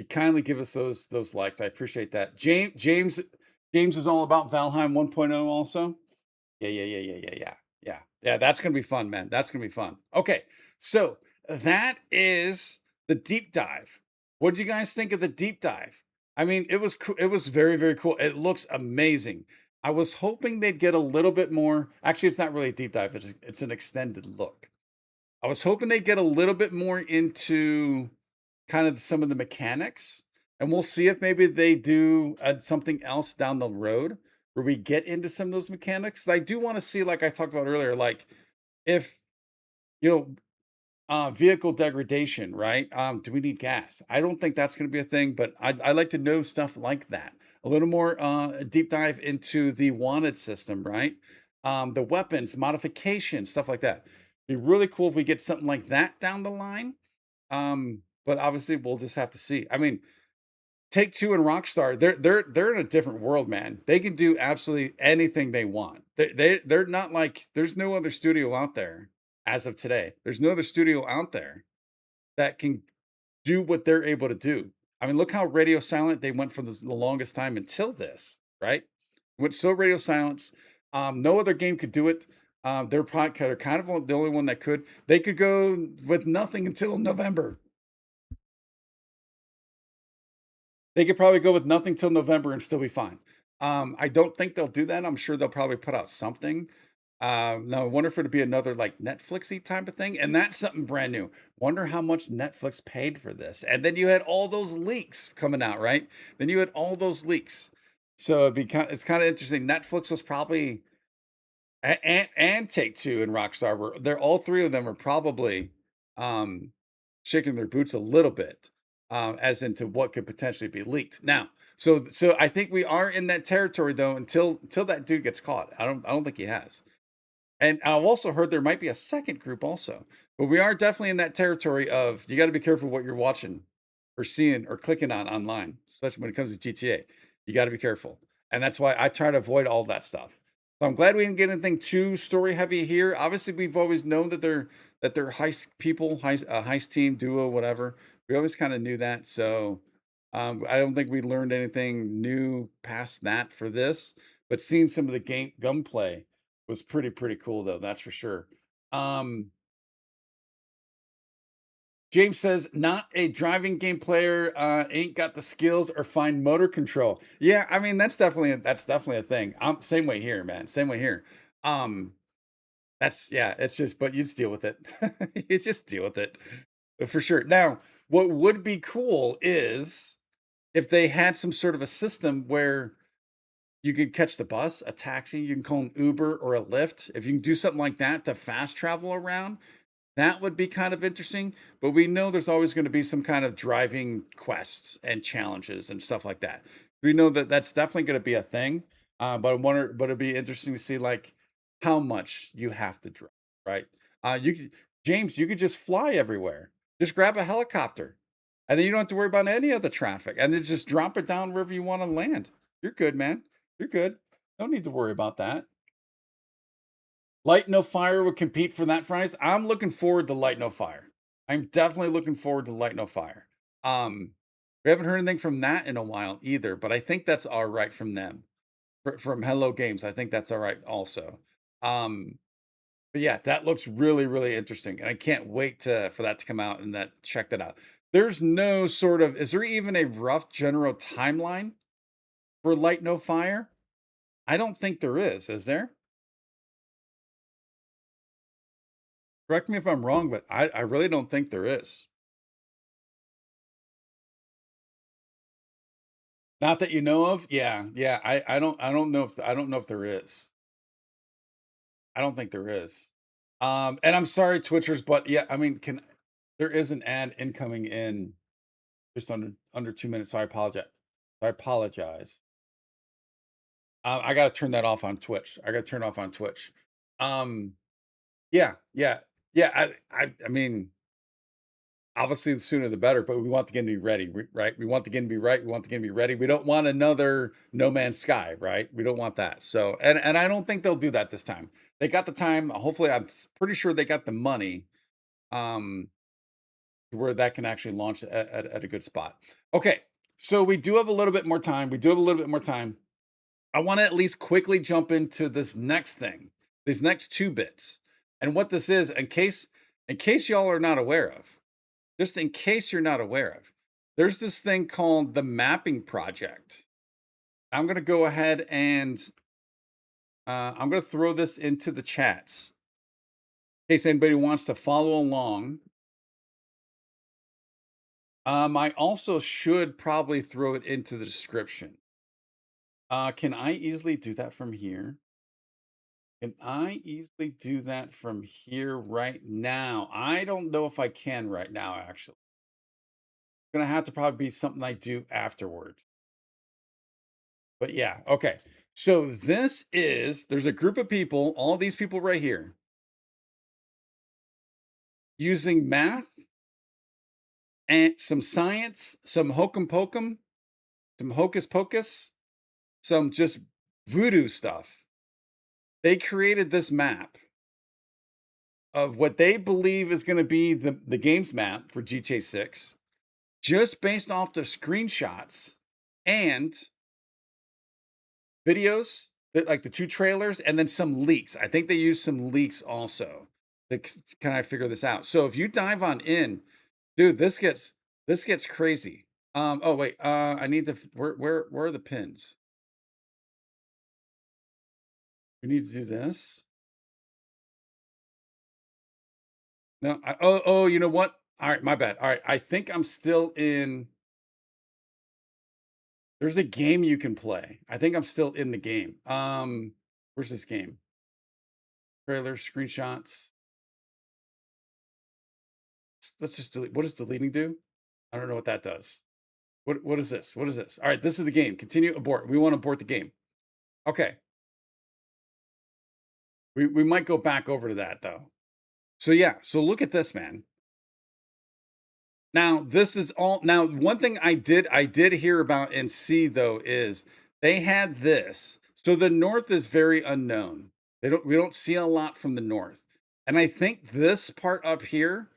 kindly give us those likes? I appreciate that. James is all about Valheim 1.0 also. Yeah. That's gonna be fun, man. That's gonna be fun. Okay, so that is the deep dive. What did you guys think of the deep dive? I mean, it was it was very, very cool. It looks amazing. I was hoping they'd get a little bit more. Actually, it's not really a deep dive. It's an extended look. I was hoping they'd get a little bit more into kind of some of the mechanics, and we'll see if maybe they do something else down the road where we get into some of those mechanics. I do want to see, like I talked about earlier, like if vehicle degradation, right? Do we need gas? I don't think that's going to be a thing, but I like to know stuff like that. A little more deep dive into the wanted system, right? The weapons, modification, stuff like that. Be really cool if we get something like that down the line. But obviously we'll just have to see. I mean, Take-Two and Rockstar, they're in a different world, man. They can do absolutely anything they want. They're not like there's no other studio out there as of today. There's no other studio out there that can do what they're able to do. I mean, look how radio silent they went for the longest time until this, right? Went so radio silence. No other game could do it. They're kind of the only one that could. They could go with nothing until November. They could probably go with nothing till November and still be fine. I don't think they'll do that. I'm sure they'll probably put out something. Now I wonder if it'll be another like Netflixy type of thing, and that's something brand new. Wonder how much Netflix paid for this. And then you had all those leaks coming out, right? Then you had all those leaks. So it's kind of interesting. Netflix was probably and Take-Two and Rockstar they're all three of them are probably shaking their boots a little bit. As into what could potentially be leaked. Now, so I think we are in that territory though until that dude gets caught. I don't think he has. And I've also heard there might be a second group also, but we are definitely in that territory of you got to be careful what you're watching or seeing or clicking on online, especially when it comes to GTA. You got to be careful, and that's why I try to avoid all that stuff. So I'm glad we didn't get anything too story heavy here. Obviously, we've always known that they're heist people, heist team, duo, whatever. We always kind of knew that. So I don't think we learned anything new past that for this. But seeing some of the game gunplay was pretty cool though, that's for sure. James says, not a driving game player, ain't got the skills or fine motor control. Yeah, I mean that's definitely a thing. Same way here, man. Same way here. That's yeah, it's just but you just deal with it. You just deal with it for sure. Now, what would be cool is if they had some sort of a system where you could catch the bus, a taxi, you can call an Uber or a Lyft. If you can do something like that to fast travel around, that would be kind of interesting. But we know there's always going to be some kind of driving quests and challenges and stuff like that. We know that that's definitely going to be a thing. But I wonder, but it'd be interesting to see like how much you have to drive, right? James, you could just fly everywhere. Just grab a helicopter, and then you don't have to worry about any of the traffic, and then just drop it down wherever you want to land. You're good, man. You're good. Don't need to worry about that. Light No Fire would compete for that prize. I'm looking forward to Light No Fire. I'm definitely looking forward to Light No Fire. We haven't heard anything from that in a while either, but I think that's all right from them. From Hello Games, I think that's all right also. But yeah, that looks really interesting, and I can't wait for that to come out and check that out. There's no sort of is there even a rough general timeline for Light No Fire? I don't think there is there? Correct me if I'm wrong, but I really don't think there is. Not that you know of? Yeah, yeah. I don't know if there is. I don't think there is. And I'm sorry, Twitchers, but yeah, I mean, there is an ad incoming in just under 2 minutes. So I apologize. I apologize. I got to turn that off on Twitch. I got to turn off on Twitch. Yeah, yeah, yeah. I mean, obviously the sooner the better, but we want the game to be ready, right? We want the game to be right. We want the game to be ready. We don't want another No Man's Sky, right? We don't want that. So, and I don't think they'll do that this time. They got the time. Hopefully, I'm pretty sure they got the money, where that can actually launch at a good spot. Okay, so we do have a little bit more time. We do have a little bit more time. I want to at least quickly jump into this next thing, these next 2 bits, and what this is, in case y'all are not aware of. Just in case you're not aware of, there's this thing called the Mapping Project. I'm going to go ahead and I'm going to throw this into the chats in case anybody wants to follow along. I also should probably throw it into the description. Can I easily do that from here? Can I easily do that from here right now? I don't know if I can right now, actually. It's going to have to probably be something I do afterwards. But yeah, okay. So there's a group of people, all these people right here, using math and some science, some hokum pokum, some hocus pocus, some just voodoo stuff. They created this map of what they believe is going to be the game's map for GTA 6, just based off the screenshots and videos, that like the 2 trailers, and then some leaks. I think they used some leaks also to kind of figure this out. So if you dive on in, dude, this gets crazy. Oh wait, I need to where are the pins? We need to do this. No, oh, you know what? All right, my bad. All right, I think I'm still in. There's a game you can play. I think I'm still in the game. Where's this game? Trailers, screenshots. Let's just delete. What does deleting do? I don't know what that does. What is this? What is this? All right, this is the game. Continue, abort. We want to abort the game. Okay. We might go back over to that though. So yeah, so look at this, man. Now, this is all now one thing I did hear about and see though is they had this. So the north is very unknown. We don't see a lot from the north. And I think this part up here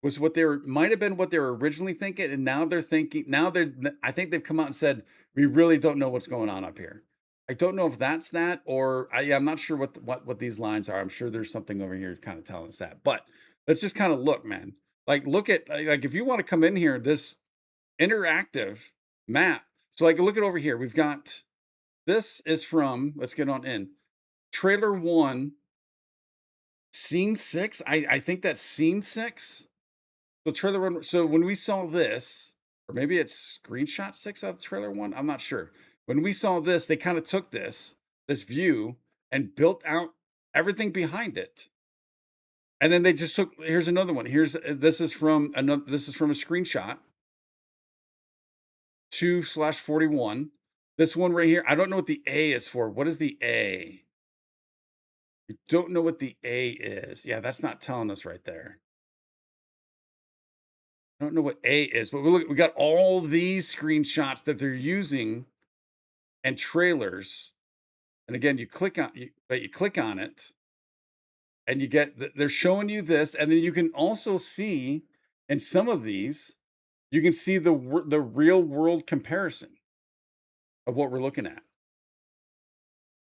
was what might have been what they were originally thinking, and now they're thinking I think they've come out and said we really don't know what's going on up here. I don't know if that's that, or yeah, I'm not sure what these lines are. I'm sure there's something over here kind of telling us that. But let's just kind of look, man. Like look at like if you want to come in here, this interactive map. So like look at over here. We've got this is from, let's get on in. Trailer 1, scene 6. I think that's scene 6. So trailer 1. So when we saw this, or maybe it's screenshot 6 of trailer 1, I'm not sure. When we saw this, they kind of took this view and built out everything behind it. And then they just took, here's another one. This is from a screenshot. 2/41. This one right here, I don't know what the A is for. What is the A? I don't know what the A is. Yeah, that's not telling us right there. I don't know what A is, but we got all these screenshots that they're using and trailers. And again, you click on it and you get, they're showing you this. And then you can also see in some of these, you can see the real world comparison of what we're looking at.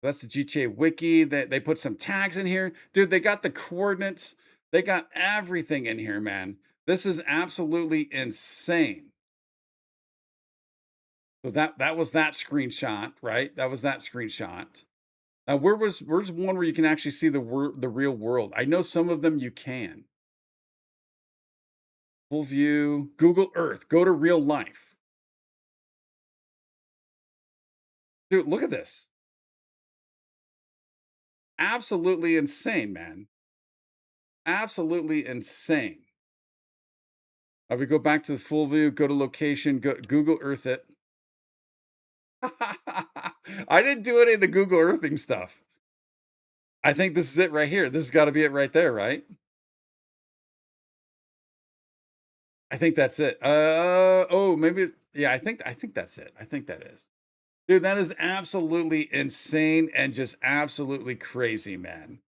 That's the GTA Wiki. They put some tags in here. Dude, they got the coordinates. They got everything in here, man. This is absolutely insane. So that was that screenshot, right? That was that screenshot. Now, where's one where you can actually see the real world? I know some of them you can. Full view, Google Earth, go to real life. Dude, look at this. Absolutely insane, man. Absolutely insane. We go back to the full view, go to location, go Google Earth it. I didn't do any of the Google Earthing stuff. I think this is it right here. This has got to be it right there, right? I think that's it. Oh, maybe. Yeah, I think that's it. I think that is. Dude, that is absolutely insane and just absolutely crazy, man.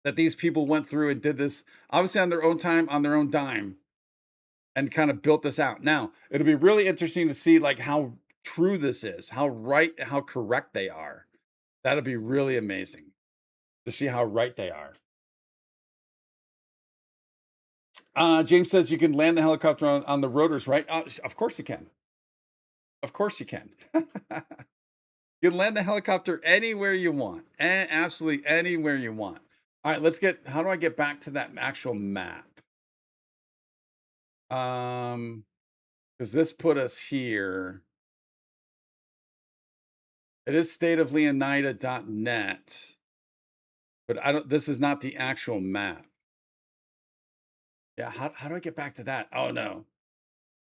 That these people went through and did this, obviously on their own time, on their own dime, and kind of built this out. Now, it'll be really interesting to see like how true this is, how correct they are. That'll be really amazing to see how right they are. James says you can land the helicopter on the rotors, right? Of course you can. Of course you can. You can land the helicopter anywhere you want. Absolutely anywhere you want. All right, how do I get back to that actual map? Because this put us here. It is stateofleonida.net. But this is not the actual map. Yeah, how do I get back to that? Oh no.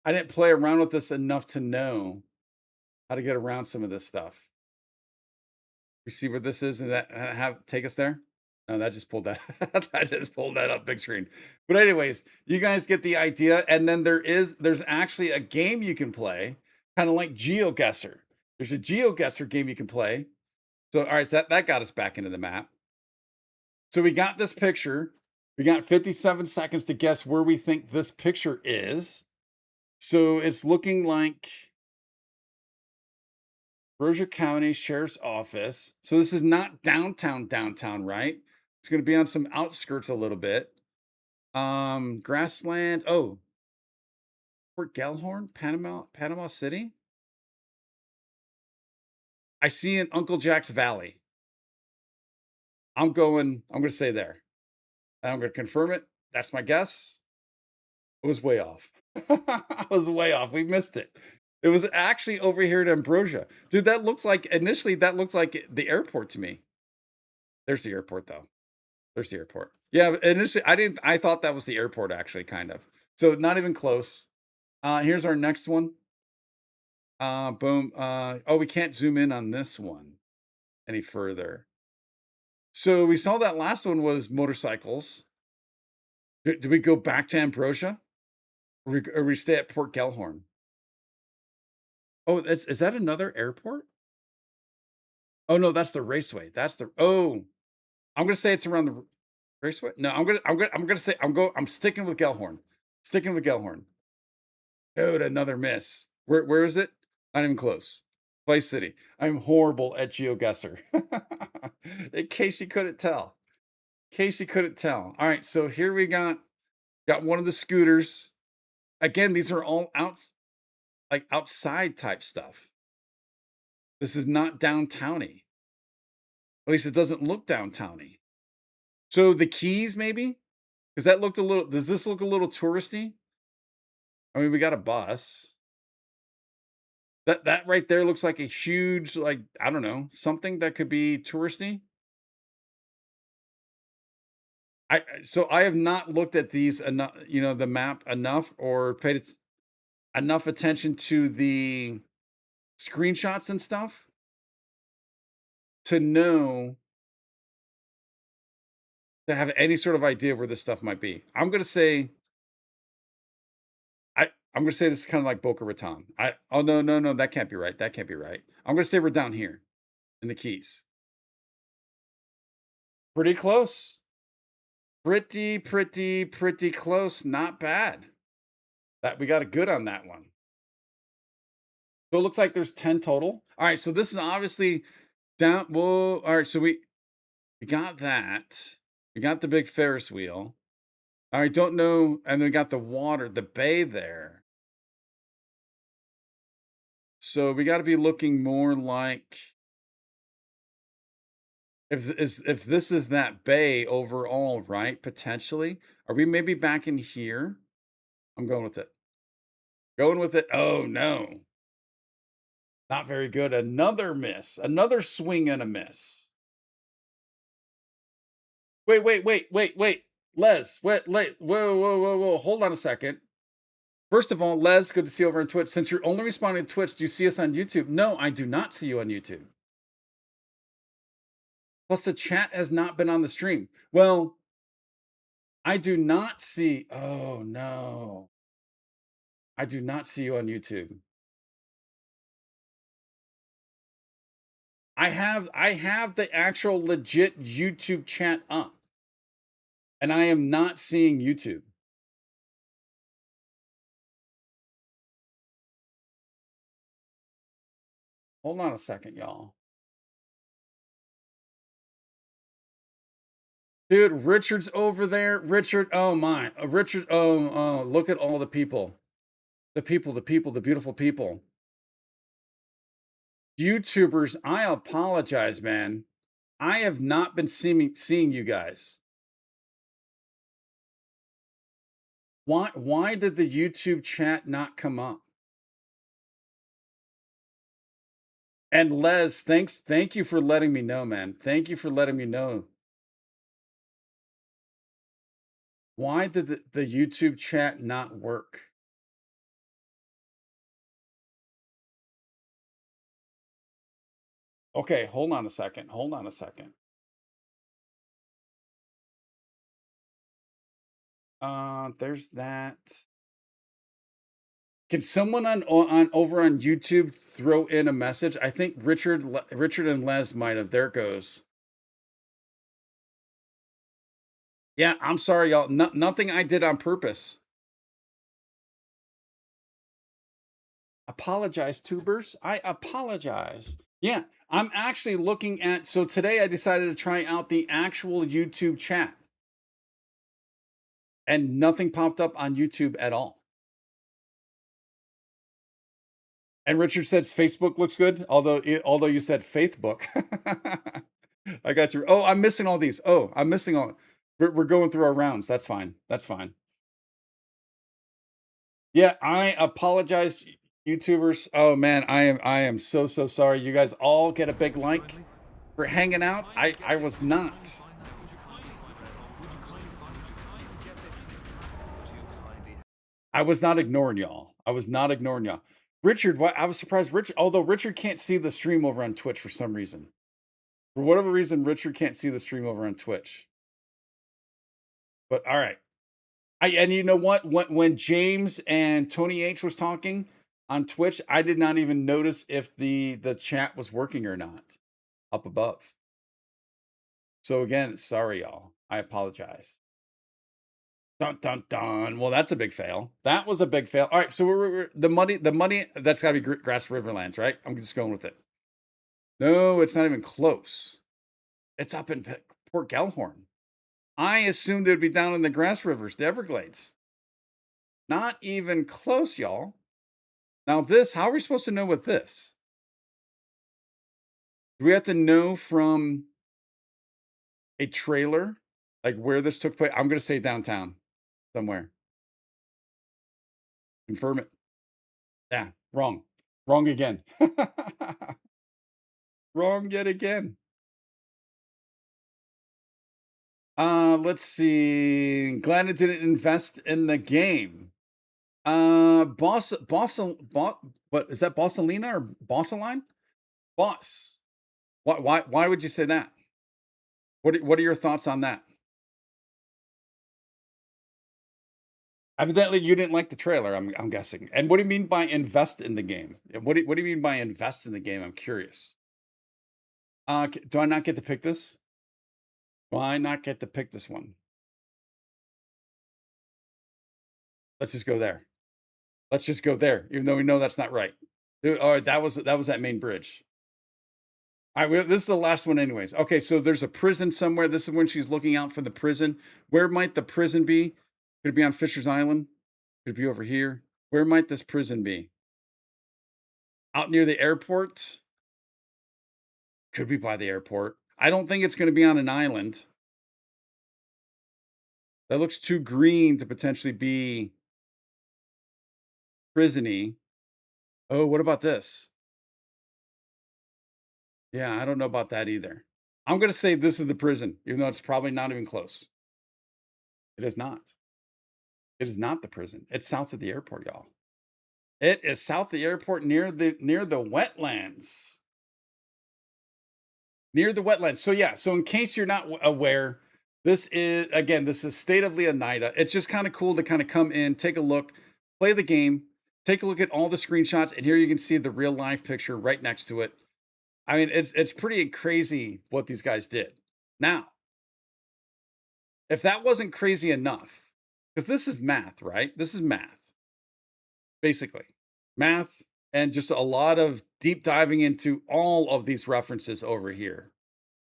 I didn't play around with this enough to know how to get around some of this stuff. You see what this is and that take us there? No, that just pulled that. That just pulled that up big screen. But anyways, you guys get the idea. And then there's actually a game you can play, kind of like GeoGuessr. There's a GeoGuessr game you can play. So all right, so that got us back into the map. So we got this picture. We got 57 seconds to guess where we think this picture is. So it's looking like Berger County Sheriff's Office. So this is not downtown, right? It's going to be on some outskirts a little bit. Grassland. Oh, Fort Gellhorn, Panama City. I see in Uncle Jack's Valley. I'm going to say there. And I'm going to confirm it. That's my guess. It was way off. I was way off. We missed it. It was actually over here at Ambrosia. Dude, initially that looks like the airport to me. There's the airport though. There's the airport. Yeah, initially I thought that was the airport actually, kind of. So not even close. Here's our next one. Boom. Oh, we can't zoom in on this one any further. So we saw that last one was motorcycles. Do we go back to Ambrosia? Or we stay at Port Gellhorn? Oh, is that another airport? Oh no, that's the raceway. I'm gonna say it's around the raceway. No, I'm sticking with Gellhorn. Sticking with Gellhorn. Dude, another miss. Where is it? Not even close. Place City. I'm horrible at GeoGuessr. In case you couldn't tell. In case you couldn't tell. All right, so here we got one of the scooters. Again, these are all outside type stuff. This is not downtowny. At least it doesn't look downtowny. So the Keys, maybe? Because that looked a little. Does this look a little touristy? I mean, we got a bus. That right there looks like a huge, like, I don't know, something that could be touristy. So I have not looked at these enough, the map enough, or paid enough attention to the screenshots and stuff to know, to have any sort of idea where this stuff might be. I'm gonna say this is kind of like Boca Raton. Oh no, that can't be right. That can't be right. I'm gonna say we're down here in the Keys. Pretty close. Pretty close. Not bad. That we got a good on that one. So it looks like there's 10 total. All right, so this is obviously down. Whoa. All right, so we got that. We got the big Ferris wheel. I don't know, and then we got the water, the bay there. So we got to be looking more like, if this is that bay overall, right? Potentially. Are we maybe back in here? I'm going with it. Going with it. Oh no. Not very good. Another miss. Another swing and a miss. Wait. Les, whoa. Hold on a second. First of all, Les, good to see you over on Twitch. Since you're only responding to Twitch, do you see us on YouTube? No, I do not see you on YouTube. Plus, the chat has not been on the stream. Well, I do not see. Oh, no. I do not see you on YouTube. I have the actual legit YouTube chat up. And I am not seeing YouTube. Hold on a second, y'all. Dude, Richard's over there. Richard, oh my. Richard, oh, look at all the people. The beautiful people. YouTubers, I apologize, man. I have not been seeing you guys. Why did the YouTube chat not come up? And Les, thank you for letting me know, man. Thank you for letting me know. Why did the YouTube chat not work? Okay, hold on a second. There's that. Can someone on over on YouTube throw in a message? I think Richard and Les might have. There it goes. Yeah, I'm sorry, y'all. Nothing I did on purpose. Apologize, tubers. I apologize. Yeah, I'm actually looking at. So today I decided to try out the actual YouTube chat. And nothing popped up on YouTube at all. And Richard says Facebook looks good, although you said Faithbook. I got you. Oh, I'm missing all these. Oh, I'm missing all. We're going through our rounds. That's fine. That's fine. Yeah, I apologize, YouTubers. Oh man, I am so sorry. You guys all get a big like for hanging out. I was not. I was not ignoring y'all. Richard, I was surprised. Although Richard can't see the stream over on Twitch for some reason. For whatever reason, Richard can't see the stream over on Twitch. But all right. And you know what? When James and Tony H was talking on Twitch, I did not even notice if the chat was working or not up above. So again, sorry, y'all. I apologize. Dun, dun, dun. Well, that's a big fail. That was a big fail. All right, so the money, that's got to be Grass Riverlands, right? I'm just going with it. No, it's not even close. It's up in Port Gellhorn. I assumed it would be down in the Grass Rivers, the Everglades. Not even close, y'all. Now this, how are we supposed to know with this? Do we have to know from a trailer, like where this took place? I'm going to say downtown somewhere. Confirm it. Yeah, wrong. Wrong again. Wrong yet again. Let's see. Glad it didn't invest in the game. What is that? Bossalina or Bossaline? Boss. Why would you say that? What are your thoughts on that? Evidently, you didn't like the trailer. I'm guessing. And what do you mean by invest in the game? What do you mean by invest in the game? I'm curious. Do I not get to pick this? Why not get to pick this one? Let's just go there. Let's just go there, even though we know that's not right. All right, that was that main bridge. All right, this is the last one anyways. Okay, so there's a prison somewhere. This is when she's looking out for the prison. Where might the prison be? Could it be on Fisher's Island? Could it be over here? Where might this prison be? Out near the airport? Could be by the airport. I don't think it's going to be on an island. That looks too green to potentially be prison-y. Oh, what about this? Yeah, I don't know about that either. I'm going to say this is the prison, even though it's probably not even close. It is not. It is not the prison. It's south of the airport, y'all. It is south of the airport near the wetlands. Near the wetlands. So yeah, so in case you're not aware, this is State of Leonida. It's just kind of cool to kind of come in, take a look, play the game, take a look at all the screenshots, and here you can see the real life picture right next to it. I mean, it's pretty crazy what these guys did. Now, if that wasn't crazy enough, because this is math, right? This is math, basically. Math and just a lot of deep diving into all of these references over here.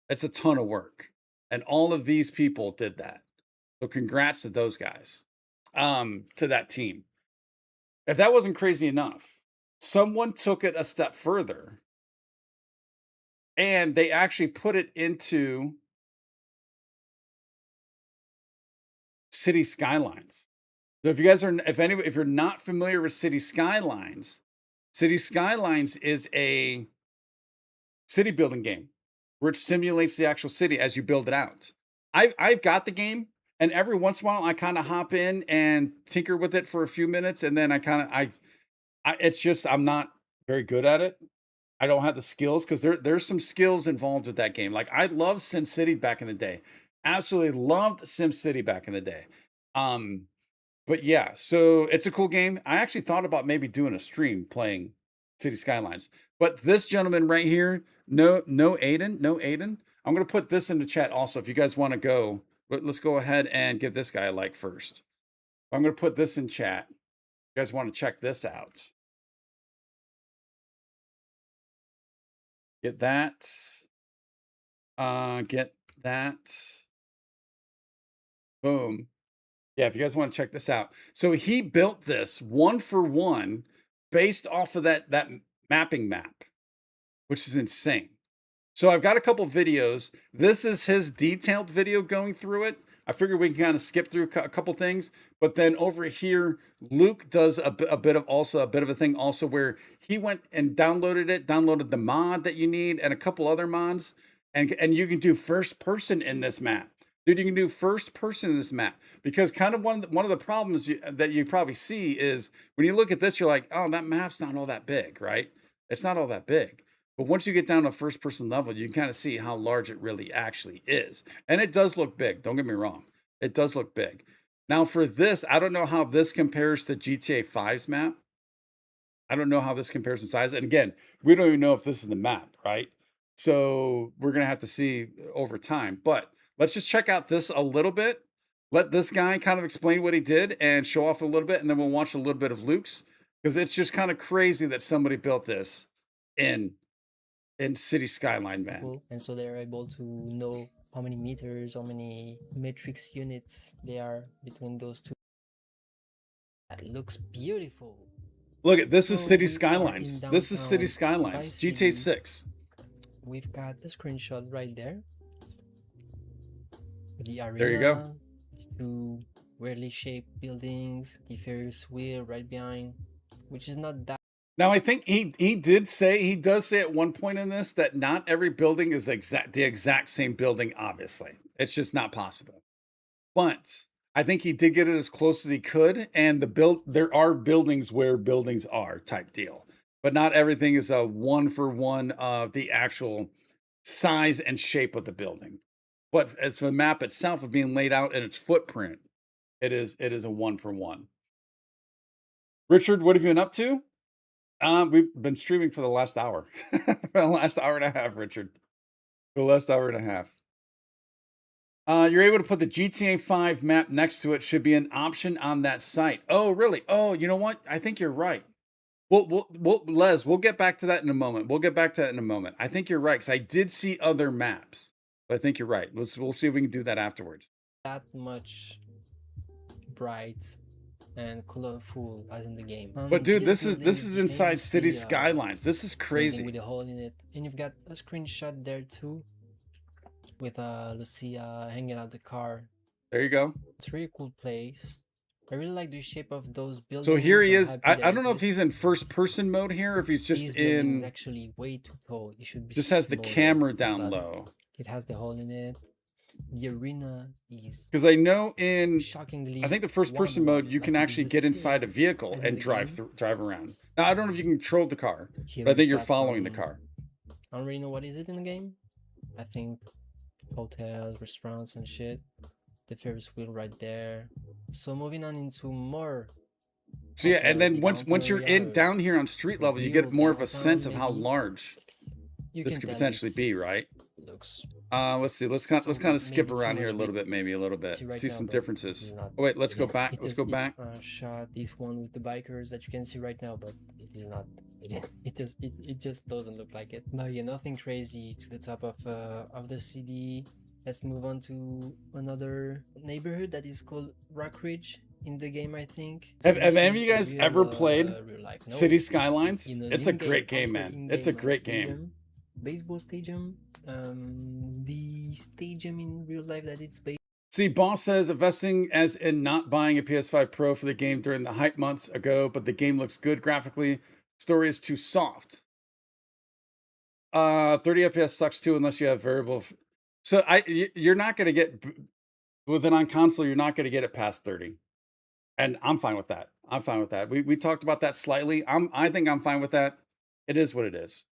It's a ton of work. And all of these people did that. So congrats to those guys, to that team. If that wasn't crazy enough, someone took it a step further and they actually put it into City Skylines. So if you guys are, if you're not familiar with City Skylines is a city building game where it simulates the actual city as you build it out. I've got the game, and every once in a while I kind of hop in and tinker with it for a few minutes, and then it's just I'm not very good at it. I don't have the skills because there's some skills involved with that game. Like I loved Sim City back in the day. Absolutely loved Sim City back in the day. But yeah, so it's a cool game. I actually thought about maybe doing a stream playing City Skylines. But this gentleman right here, no Aiden. I'm gonna put this in the chat also. If you guys want to go, let's go ahead and give this guy a like first. I'm gonna put this in chat. You guys want to check this out? Get that. Get that. Boom. Yeah, if you guys want to check this out. So he built this one for one based off of that mapping map, which is insane. So I've got a couple videos. This is his detailed video going through it. I figured we can kind of skip through a couple things, but then over here, Luke does a bit of a thing also where he went and downloaded the mod that you need and a couple other mods, and you can do first person in this map. Dude, you can do first person in this map because kind of one of the problems that you probably see is when you look at this, you're like, oh, that map's not all that big, right? It's not all that big. But once you get down to first person level, you can kind of see how large it really actually is. And it does look big. Don't get me wrong. It does look big. Now for this, I don't know how this compares to GTA 5's map. I don't know how this compares in size. And again, we don't even know if this is the map, right? So we're going to have to see over time. But let's just check out this a little bit. let this guy kind of explain what he did and show off a little bit, and then we'll watch a little bit of Luke's, because it's just kind of crazy that somebody built this in City Skyline, man. And so they're able to know how many meters, how many matrix units there are between those two. That looks beautiful. Look at this is So City we are in Skylines. This is City downtown Skylines. Vice GTA City. 6. We've got a screenshot right there. The arena. There you go. Two weirdly shaped buildings. The Ferris wheel right behind, which is not that. Now I think he does say at one point in this that not every building is the exact same building. Obviously, it's just not possible. But I think he did get it as close as he could, and there are buildings where buildings are type deal, but not everything is a one for one of the actual size and shape of the building. But as the map itself of being laid out and its footprint, it is a one for one. Richard, what have you been up to? We've been streaming for the last hour, for the last hour and a half, Richard. The last hour and a half. You're able to put the GTA 5 map next to it. Should be an option on that site. Oh, really? Oh, you know what? I think you're right. Les, we'll get back to that in a moment. I think you're right, because I did see other maps. But I think you're right. We'll see if we can do that afterwards. That much bright and colorful as in the game. But dude, this building is inside famous City the, Skylines. This is building crazy. with a hole in it, and you've got a screenshot there too, with Lucia hanging out the car. There you go. It's a really cool place. I really like the shape of those buildings. So here he I'm is. happy I that don't know if he's in first person mode here, or if he's just this building is in. actually way too tall. It should be. Just has the smaller, camera down but low. It has the hole in it. The arena is Because I know in, shockingly. I think the first person mode, you can actually get inside a vehicle and drive around. Now I don't know if you can control the car, Here but I think we've you're got following the some- car. I don't really know what is it in the game. I think hotels, restaurants, and shit. The Ferris wheel right there. So moving on into more. So yeah, of, and then the once downtown you're area in down here on street level, you get revealed more of a downtown, sense of how maybe. large You this can could tell potentially this be, right? looks. Let's see. Let's kind of skip maybe too around here a much little bit, maybe a little bit. see right See now, some but differences. it's not- Oh wait, let's go yeah, back. it Let's is go the, back. Shot this one with the bikers that you can see right now, but it is not. It just doesn't look like it. No, yeah, nothing crazy to the top of the city. Let's move on to another neighborhood that is called Rock Ridge in the game, I think. So Have this any of is you the guys real, ever played real life. No, City Skylines? in an It's a in-game- great game, outdoor man. It's a in-game, great game. stadium, baseball stadium. The stadium in real life that it's based. See, Boss says investing as in not buying a PS5 Pro for the game during the hype months ago, but the game looks good graphically. Story is too soft. 30 FPS sucks too unless you have variable. So you're not going to get with it on console. You're not going to get it past 30, and I'm fine with that. We talked about that slightly. I think I'm fine with that. It is what it is.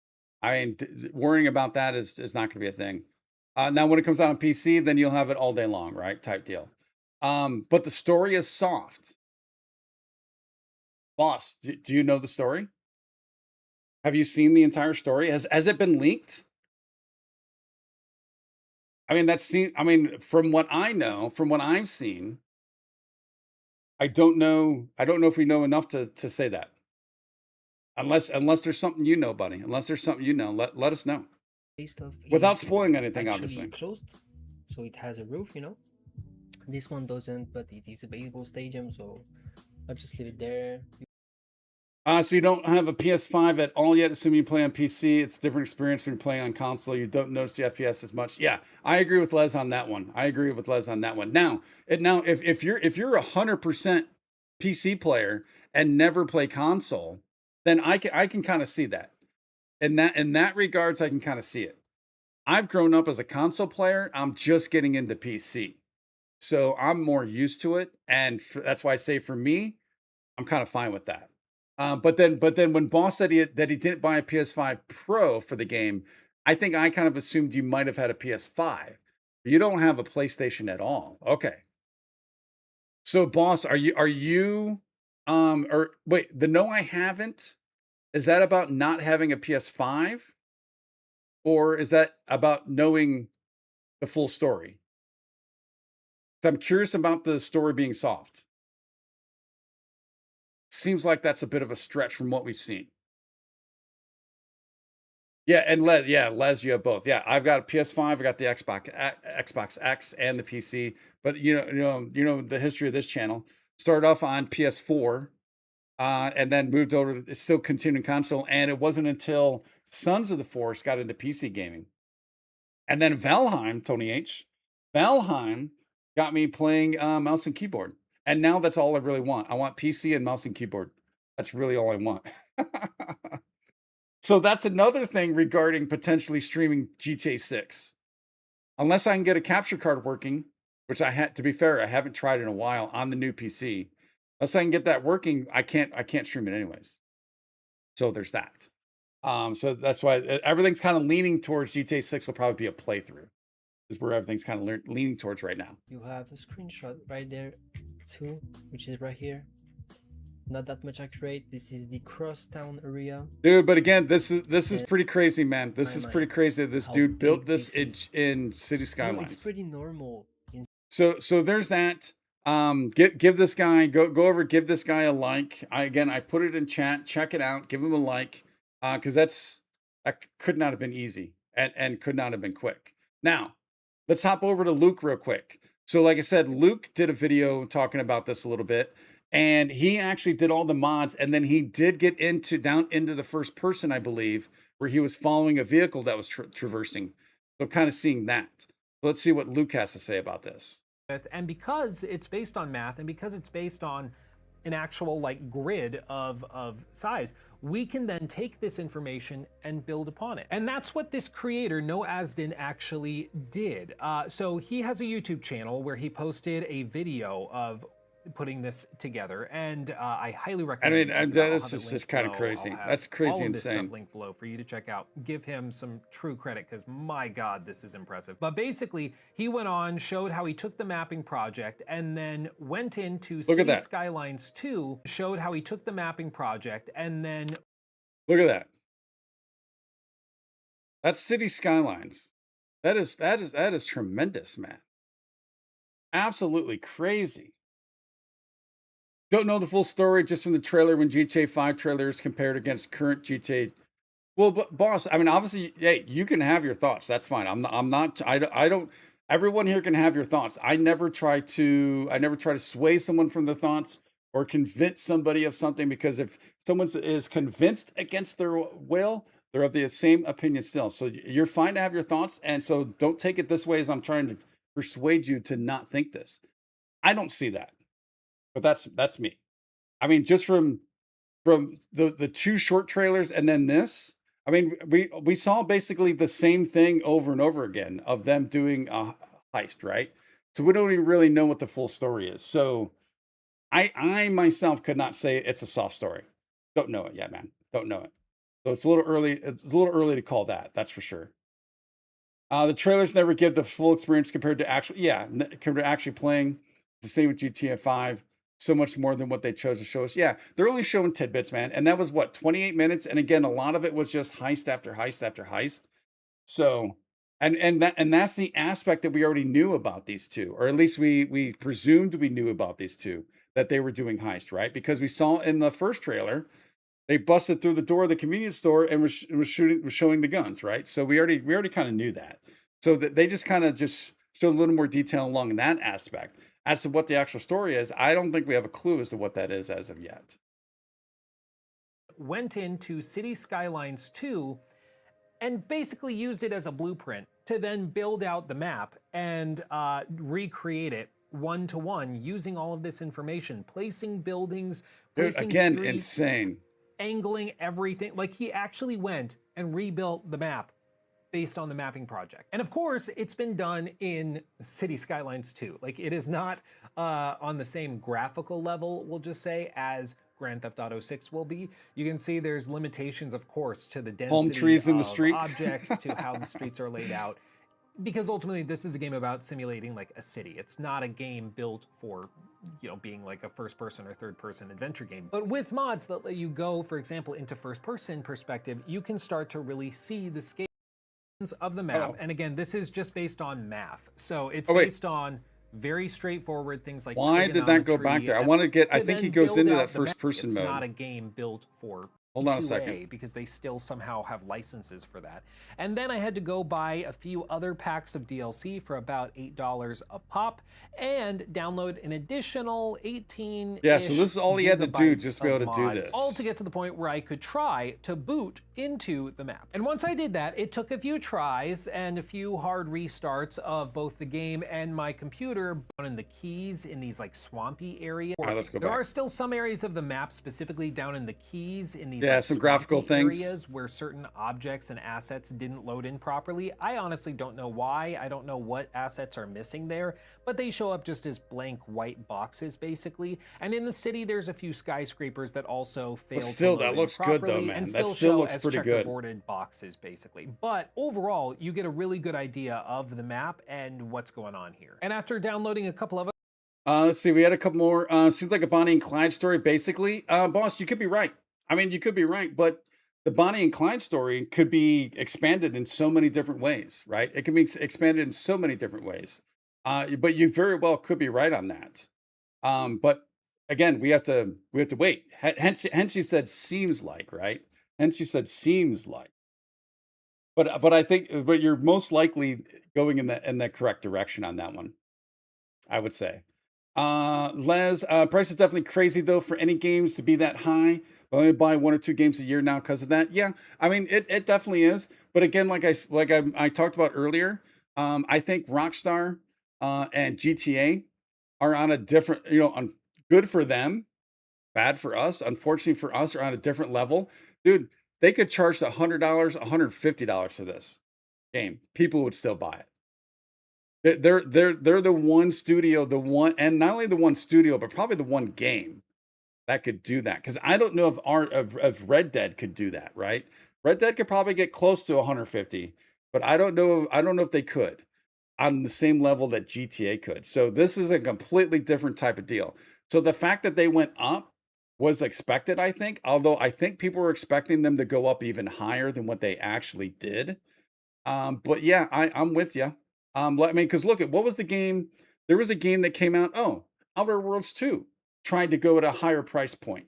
I mean, worrying about that is not going to be a thing. Now, when it comes out on PC, then you'll have it all day long, right? Type deal. But the story is soft. Boss, do you know the story? Have you seen the entire story? Has it been leaked? I mean, from what I know, from what I've seen, I don't know if we know enough to say that. Unless there's something you know, buddy. Unless there's something you know, let us know. Stuff Without is spoiling anything, actually obviously. closed, so it has a roof, you know. This one doesn't, but it is a baseball stadium, so I'll just leave it there. So you don't have a PS5 at all yet, assuming you play on PC. It's a different experience when you're playing on console. You don't notice the FPS as much. Yeah, I agree with Les on that one. Now, if you're 100% PC player and never play console, then I can kind of see that. In that regards, I can kind of see it. I've grown up as a console player. I'm just getting into PC, so I'm more used to it, and that's why I say for me, I'm kind of fine with that. But then when Boss said that he didn't buy a PS5 Pro for the game, I think I kind of assumed you might have had a PS5. You don't have a PlayStation at all. Okay. So Boss, are you or wait, the no I haven't, is that about not having a PS5? Or is that about knowing the full story? So I'm curious about the story being soft. Seems like that's a bit of a stretch from what we've seen. Yeah, and Les, you have both. Yeah, I've got a PS5, I got the Xbox X and the PC. But you know the history of this channel. Started off on PS4, and then moved over to still continuing console. And it wasn't until Sons of the Force got into PC gaming. And then Valheim, Tony H. Valheim got me playing mouse and keyboard. And now that's all I really want. I want PC and mouse and keyboard. That's really all I want. So that's another thing regarding potentially streaming GTA 6. Unless I can get a capture card working, which to be fair, I haven't tried in a while on the new PC. Unless I can get that working, I can't stream it anyways. So there's that. So that's why everything's kind of leaning towards GTA 6 will probably be a playthrough. Is where everything's kind of leaning towards right now. You have a screenshot right there too, which is right here. Not that much accurate. This is the crosstown area. Dude, but again, this is pretty crazy, man. This is pretty crazy. This dude built this in City Skylines. No, it's pretty normal. So there's that. Give this guy go over, give this guy a like. I put it in chat. Check it out. Give him a like, because that could not have been easy and could not have been quick. Now, let's hop over to Luke real quick. So, like I said, Luke did a video talking about this a little bit. And he actually did all the mods, and then he did get down into the first person, I believe, where he was following a vehicle that was traversing. So kind of seeing that. Let's see what Luke has to say about this. And because it's based on math, and because it's based on an actual like grid of size, we can then take this information and build upon it. And that's what this creator, No Asden, actually did. So he has a YouTube channel where he posted a video of putting this together, and I highly recommend. I mean, this is just kind of crazy. That's crazy all of this insane. Stuff linked below for you to check out. Give him some true credit, because my God, this is impressive. But basically, he went on, showed how he took the mapping project, and then went into City Skylines 2, showed how he took the mapping project, and then look at that. That's City Skylines. That is tremendous, man. Absolutely crazy. Don't know the full story just from the trailer when GTA 5 trailers compared against current GTA. Well, but boss, I mean, obviously, hey, you can have your thoughts. That's fine. I don't, everyone here can have your thoughts. I never try to sway someone from their thoughts or convince somebody of something, because if someone is convinced against their will, they're of the same opinion still. So you're fine to have your thoughts. And so don't take it this way as I'm trying to persuade you to not think this. I don't see that. But that's me. I mean, just from the two short trailers and then this, I mean, we saw basically the same thing over and over again of them doing a heist, right? So we don't even really know what the full story is. So I myself could not say it's a soft story. Don't know it yet, man. Don't know it. So it's a little early. It's a little early to call that. That's for sure. The trailers never give the full experience compared to compared to actually playing. It's the same with GTA 5. So much more than what they chose to show us. Yeah, they're only showing tidbits, man. And that was what, 28 minutes? And again, a lot of it was just heist after heist after heist. So, and that's the aspect that we already knew about these two, or at least we presumed we knew about these two, that they were doing heist, right? Because we saw in the first trailer, they busted through the door of the convenience store and was showing the guns, right? So we already kind of knew that. So that they just kind of just showed a little more detail along that aspect. As to what the actual story is, I don't think we have a clue as to what that is as of yet. Went into City Skylines 2 and basically used it as a blueprint to then build out the map and recreate it one-to-one using all of this information, placing buildings, placing again, streets, insane. Angling everything. Like, he actually went and rebuilt the map based on the mapping project. And of course, it's been done in City Skylines 2. Like, it is not on the same graphical level, we'll just say, as Grand Theft Auto 6 will be. You can see there's limitations, of course, to the density palm trees in the street, objects, to how the streets are laid out. Because ultimately, this is a game about simulating like a city. It's not a game built for, being like a first-person or third-person adventure game. But with mods that let you go, for example, into first-person perspective, you can start to really see the scale of the map. And again, this is just based on math. So it's based on Very straightforward things like Why trigging did on that the go back tree there? I and want to get, I to think he then goes build into out that the map. first person It's mode. not a game built for Hold on a 2A second. because they still somehow have licenses for that. And then I had to go buy a few other packs of DLC for about $8 a pop and download an additional 18 Yeah, so this is all he had to do just to be able to do this. all to get to the point where I could try to boot into the map. And once I did that, it took a few tries and a few hard restarts of both the game and my computer down in the Keys in these like swampy areas. All right, let's go There back. are still some areas of the map specifically down in the Keys in these Yeah, like, some graphical swampy things. areas where certain objects and assets didn't load in properly. I honestly don't know why. I don't know what assets are missing there, but they show up just as blank white boxes basically. And in the city, there's a few skyscrapers that also fail still, to that load looks in good though, properly man. and That still still show looks as pretty good. checkerboarded boxes basically. But overall, you get a really good idea of the map and what's going on here. And after downloading a couple of Let's see. We had a couple more. Seems like a Bonnie and Clyde story, basically. Boss, you could be right. I mean, you could be right, but the Bonnie and Clyde story could be expanded in so many different ways, right? It can be expanded in so many different ways. But you very well could be right on that. But again, we have to wait. Hence, she said seems like, right? Hence, she said seems like. But I think, but you're most likely going in the correct direction on that one, I would say. Les, price is definitely crazy though for any games to be that high. I only buy 1 or 2 games a year now because of that. Yeah, I mean it definitely is. But again, I talked about earlier, I think Rockstar and GTA are on a different, good for them, bad for us. Unfortunately for us, are on a different level, dude. They could charge $100, $150 for this game. People would still buy it. They're the one studio, and not only the one studio, but probably the one game that could do that. Because I don't know if Red Dead could do that, right? Red Dead could probably get close to 150, but I don't know if they could on the same level that GTA could. So this is a completely different type of deal. So the fact that they went up was expected, I think. Although I think people were expecting them to go up even higher than what they actually did. But yeah, I'm with you. I mean, because look at what was the game? There was a game that came out. Oh, Outer Worlds 2 tried to go at a higher price point,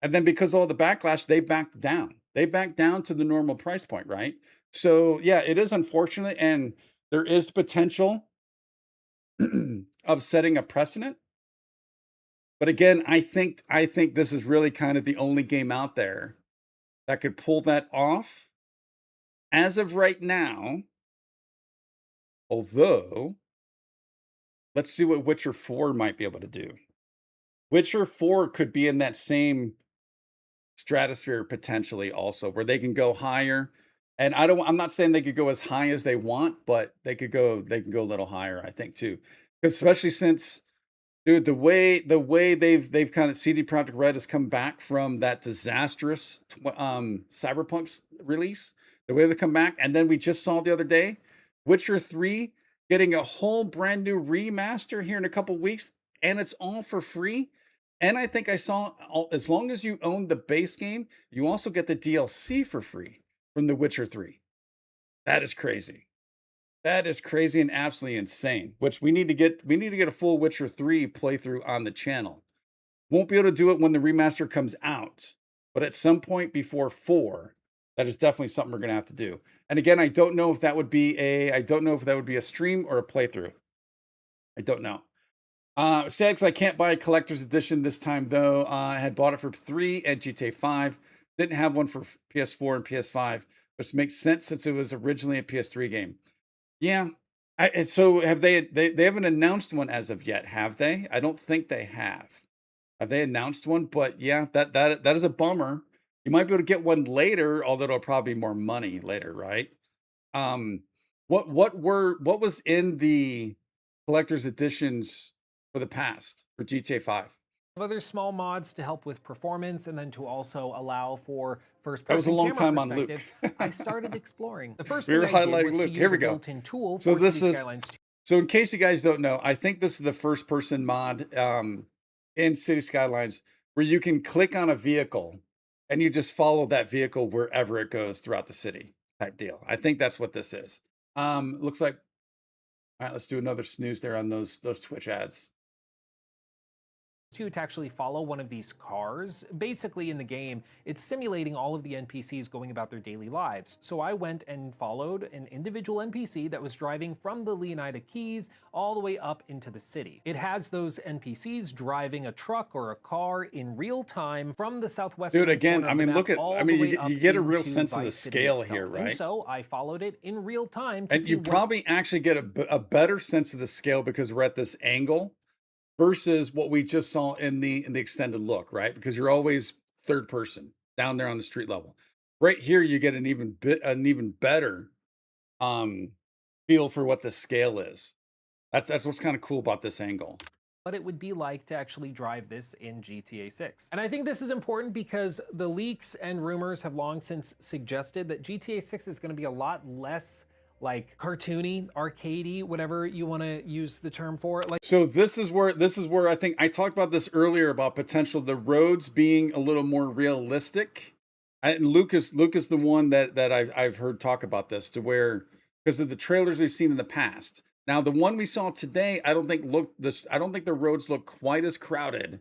and then because of all the backlash, they backed down. They backed down to the normal price point, right? So yeah, it is unfortunate, and there is potential of setting a precedent. But again, I think this is really kind of the only game out there that could pull that off as of right now. Although, let's see what Witcher 4 might be able to do. Witcher 4 could be in that same stratosphere potentially also, where they can go higher. And I'm not saying they could go as high as they want, but they can go a little higher, I think too. Especially since, dude, the way they've kind of CD Projekt Red has come back from that disastrous Cyberpunk's release, the way they come back, and then we just saw the other day Witcher 3 getting a whole brand new remaster here in a couple weeks, and it's all for free. And I think I saw, as long as you own the base game, you also get the DLC for free from The Witcher 3. That is crazy. That is crazy and absolutely insane. Which we need to get a full Witcher 3 playthrough on the channel. Won't be able to do it when the remaster comes out, but at some point before 4, that is definitely something we're gonna have to do. And again, I don't know if that would be a stream or a playthrough. I don't know. Sad because I can't buy a collector's edition this time though. I had bought it for 3 and GTA 5. Didn't have one for PS4 and PS5, which makes sense since it was originally a PS3 game. Yeah. So have they haven't announced one as of yet, have they? I don't think they have. Have they announced one? But yeah, that is a bummer. You might be able to get one later, although it'll probably be more money later, right? What was in the collector's editions for the past for GTA 5? other small mods to help with performance and then to also allow for first-person That was a long camera time on Luke. perspectives, I started exploring. The first We were thing I did highlighting was to Luke. use Here we a go. built-in tool So for this City is Skylines 2. so in case you guys don't know, I think this is the first person mod in City Skylines where you can click on a vehicle and you just follow that vehicle wherever it goes throughout the city type deal. I think that's what this is. Looks like All right, let's do another snooze there on those Twitch ads. To actually follow one of these cars. Basically in the game, it's simulating all of the NPCs going about their daily lives. So I went and followed an individual NPC that was driving from the Leonida Keys all the way up into the city. It has those NPCs driving a truck or a car in real time from the southwest. Dude, again, I mean, look at, I mean, you get a real sense of the scale here, right? And so I followed it in real time. And you probably actually get a better sense of the scale because we're at this angle versus what we just saw in the extended look, right? Because you're always third person down there on the street level. Right here, you get an even better feel for what the scale is. That's what's kind of cool about this angle. What it would be like to actually drive this in GTA 6. And I think this is important because the leaks and rumors have long since suggested that GTA 6 is going to be a lot less like cartoony, arcadey, whatever you want to use the term for it. Like, so this is where I think I talked about this earlier about potential the roads being a little more realistic. And Lucas the one that I've heard talk about this to where because of the trailers we've seen in the past. Now the one we saw today, I don't think the roads look quite as crowded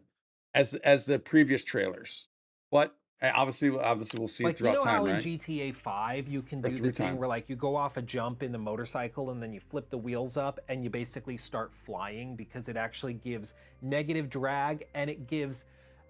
as the previous trailers. But obviously we'll see it throughout time, right? In GTA 5 you can do the thing where like you go off a jump in the motorcycle and then you flip the wheels up and you basically start flying because it actually gives negative drag and it gives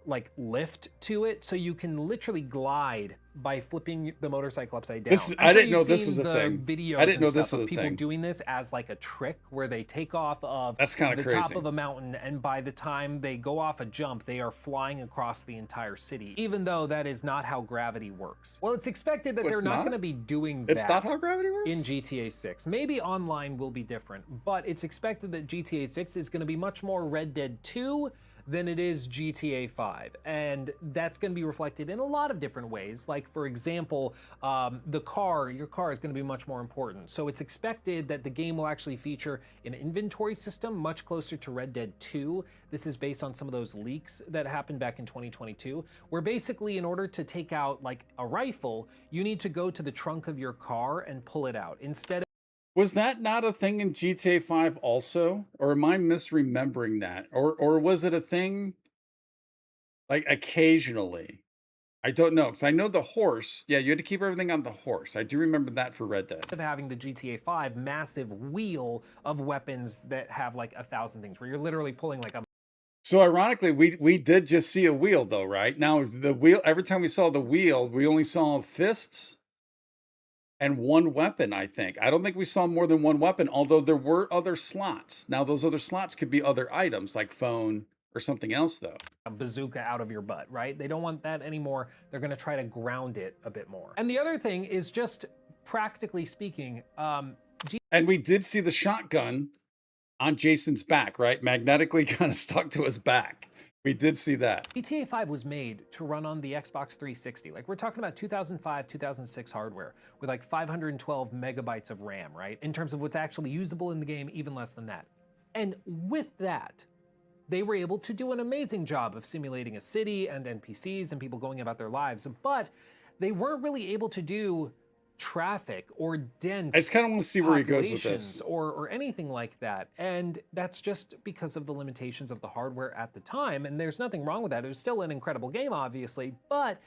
like lift to it, so you can literally glide by flipping the motorcycle upside down. I didn't know this was a thing. Videos I didn't know this of was a people thing. doing this as like a trick where they take off of That's kind of the crazy. top of a mountain, and by the time they go off a jump, they are flying across the entire city, even though that is not how gravity works. Well, it's expected that they're not going to be doing that. It's not how gravity works? In GTA 6. Maybe online will be different, but it's expected that GTA 6 is going to be much more Red Dead 2 than it is GTA 5. And that's going to be reflected in a lot of different ways. Like, for example, your car is going to be much more important. So it's expected that the game will actually feature an inventory system much closer to Red Dead 2. This is based on some of those leaks that happened back in 2022, where basically in order to take out like a rifle, you need to go to the trunk of your car and pull it out. Instead, was that not a thing in GTA 5 also? Or am I misremembering that? Or was it a thing like occasionally? I don't know, because I know the horse. Yeah, you had to keep everything on the horse. I do remember that for Red Dead. Of having the GTA 5 massive wheel of weapons that have like 1,000 things, where you're literally pulling like a... So ironically, we did just see a wheel though, right? Now the wheel, every time we saw the wheel, we only saw fists and one weapon, I think. I don't think we saw more than one weapon, although there were other slots. Now, those other slots could be other items, like phone or something else, though. A bazooka out of your butt, right? They don't want that anymore. They're going to try to ground it a bit more. And the other thing is just practically speaking, and we did see the shotgun on Jason's back, right? Magnetically kind of stuck to his back. We did see that. GTA 5 was made to run on the Xbox 360. Like, we're talking about 2005, 2006 hardware with like 512 megabytes of RAM, right? In terms of what's actually usable in the game, even less than that. And with that, they were able to do an amazing job of simulating a city and NPCs and people going about their lives, but they weren't really able to do traffic or dense I just kind of want to see where he goes with this. Or anything like that. And that's just because of the limitations of the hardware at the time. And there's nothing wrong with that. It was still an incredible game, obviously, but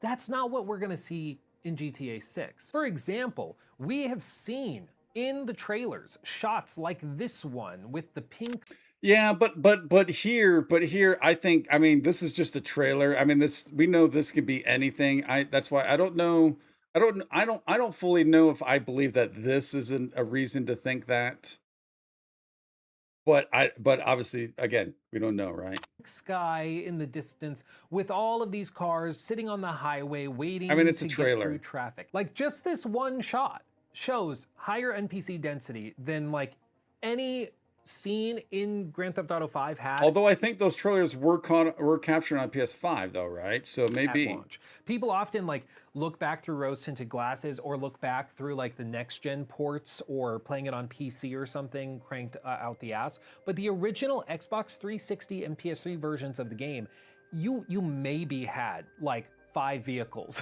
that's not what we're going to see in GTA 6. For example, we have seen in the trailers shots like this one with the pink... Yeah, but here, I think, I mean, this is just a trailer. I mean, we know this could be anything. That's why I don't know. I don't fully know if I believe that this isn't a reason to think that. But obviously, again, we don't know, right? Sky in the distance with all of these cars sitting on the highway waiting it's to a trailer. get through traffic. Like, just this one shot shows higher NPC density than like any scene in Grand Theft Auto 5 had. Although I think those trailers were captured on PS5 though, right? So maybe. At launch. People often like look back through rose-tinted glasses or look back through like the next-gen ports or playing it on PC or something cranked out the ass. But the original Xbox 360 and PS3 versions of the game, you maybe had like 5 vehicles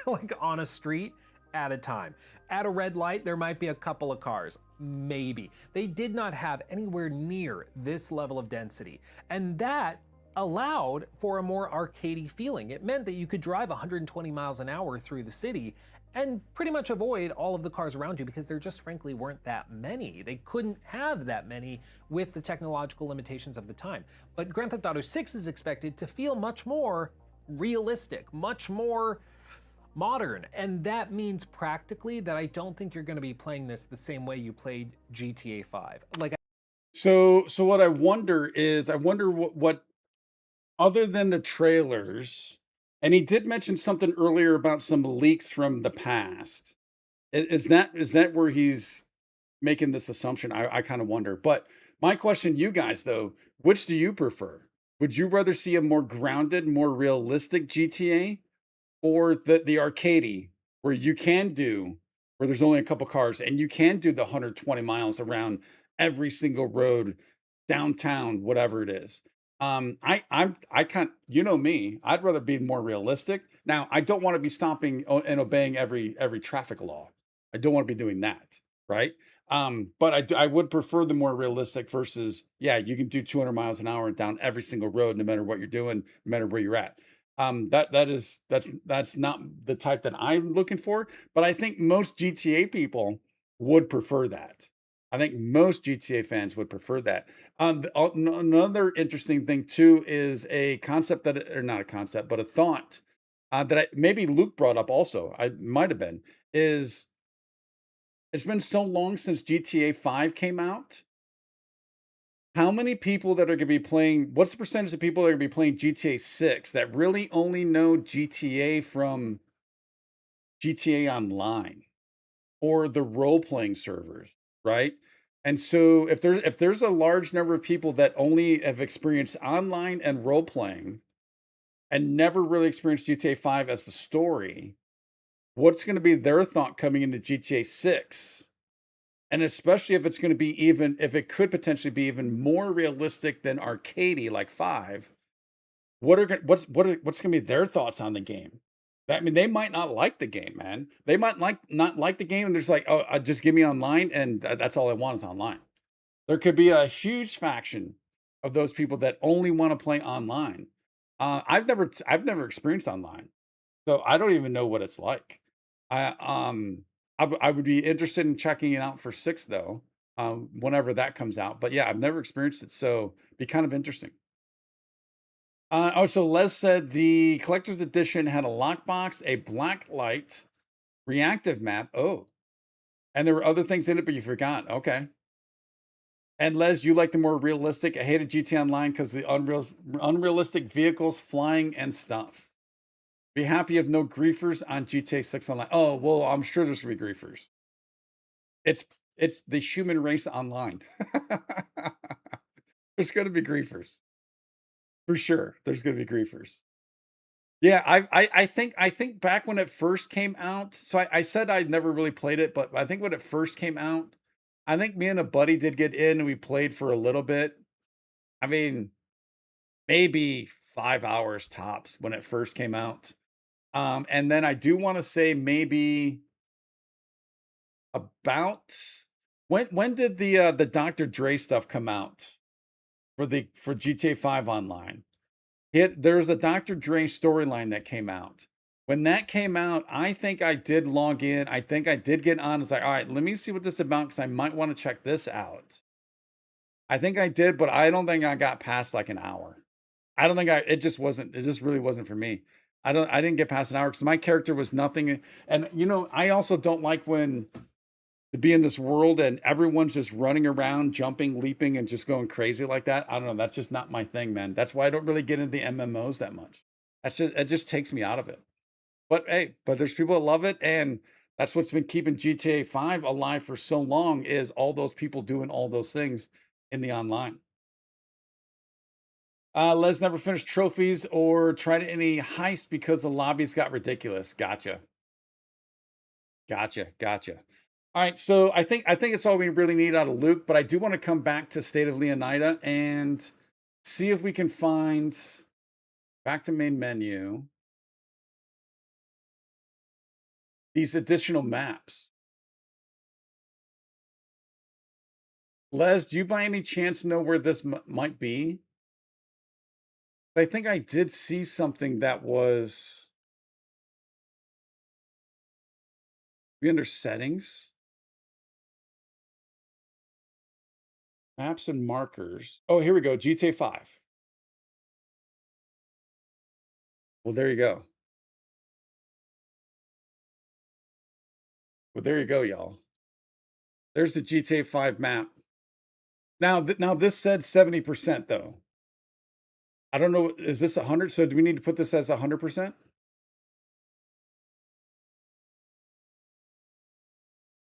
like on a street at a time. At a red light, there might be a couple of cars, maybe. They did not have anywhere near this level of density, and that allowed for a more arcadey feeling. It meant that you could drive 120 miles an hour through the city and pretty much avoid all of the cars around you because there just frankly weren't that many. They couldn't have that many with the technological limitations of the time. But Grand Theft Auto 6 is expected to feel much more realistic, much more modern. And that means practically that I don't think you're going to be playing this the same way you played GTA 5. Like, So what I wonder is, I wonder what other than the trailers, and he did mention something earlier about some leaks from the past. Is that where he's making this assumption? I kind of wonder. But my question, you guys, though, which do you prefer? Would you rather see a more grounded, more realistic GTA, or the arcadey where you can do where there's only a couple cars and you can do the 120 miles around every single road, downtown, whatever it is? I can't, you know me, I'd rather be more realistic. Now, I don't want to be stopping and obeying every traffic law. I don't want to be doing that, right? But I would prefer the more realistic versus, yeah, you can do 200 miles an hour down every single road, no matter what you're doing, no matter where you're at. That's not the type that I'm looking for, but I think most GTA people would prefer that. I think most GTA fans would prefer that. Another interesting thing too is a concept that, or not a concept, but a thought maybe Luke brought up also. I might have been is it's been so long since GTA 5 came out. How many people that are going to be playing? What's the percentage of people that are going to be playing GTA 6 that really only know GTA from GTA Online or the role playing servers, right? And so if there's a large number of people that only have experienced online and role playing and never really experienced GTA 5 as the story, what's going to be their thought coming into GTA 6? And especially if it's going to be if it could potentially be even more realistic than arcadey like 5, what's going to be their thoughts on the game? I mean, they might not like the game, man. They might not like the game, and they're just like, oh, just give me online, and that's all I want is online. There could be a huge faction of those people that only want to play online. I've never experienced online, so I don't even know what it's like. I would be interested in checking it out for 6 though, whenever that comes out. But yeah, I've never experienced it, so be kind of interesting. So Les said the collector's edition had a lockbox, a black light, reactive map. Oh, and there were other things in it, but you forgot. Okay. And Les, you like the more realistic. I hated GT Online because the unrealistic vehicles, flying, and stuff. Be happy if no griefers on GTA 6 Online. Oh, well, I'm sure there's gonna be griefers. It's the human race online. There's gonna be griefers. For sure. There's gonna be griefers. Yeah, I think back when it first came out, so I said I'd never really played it, but I think when it first came out, I think me and a buddy did get in and we played for a little bit. I mean, maybe 5 hours tops when it first came out. And then I do want to say maybe about when did the Dr. Dre stuff come out for GTA 5 Online? There's a Dr. Dre storyline that came out. When that came out, I think I did log in. I think I did get on. It's like, all right, let me see what this is about because I might want to check this out. I think I did, but I don't think I got past like an hour. I don't think it just really wasn't for me. I didn't get past an hour because my character was nothing. And I also don't like when to be in this world and everyone's just running around, jumping, leaping, and just going crazy like that. I don't know. That's just not my thing, man. That's why I don't really get into the MMOs that much. It just takes me out of it. But hey, there's people that love it, and that's what's been keeping GTA 5 alive for so long is all those people doing all those things in the online. Les never finished trophies or tried any heist because the lobbies got ridiculous. Gotcha. All right, so I think it's all we really need out of Luke, but I do want to come back to State of Leonida and see if we can find back to main menu. these additional maps. Les, do you by any chance know where this might be? I think I did see something that was under settings. Maps and markers. Oh, here we go. GTA 5. Well, there you go. Well, there you go, y'all. There's the GTA 5 map. Now, now this said 70% though. I don't know. Is this 100? So do we need to put this as 100%?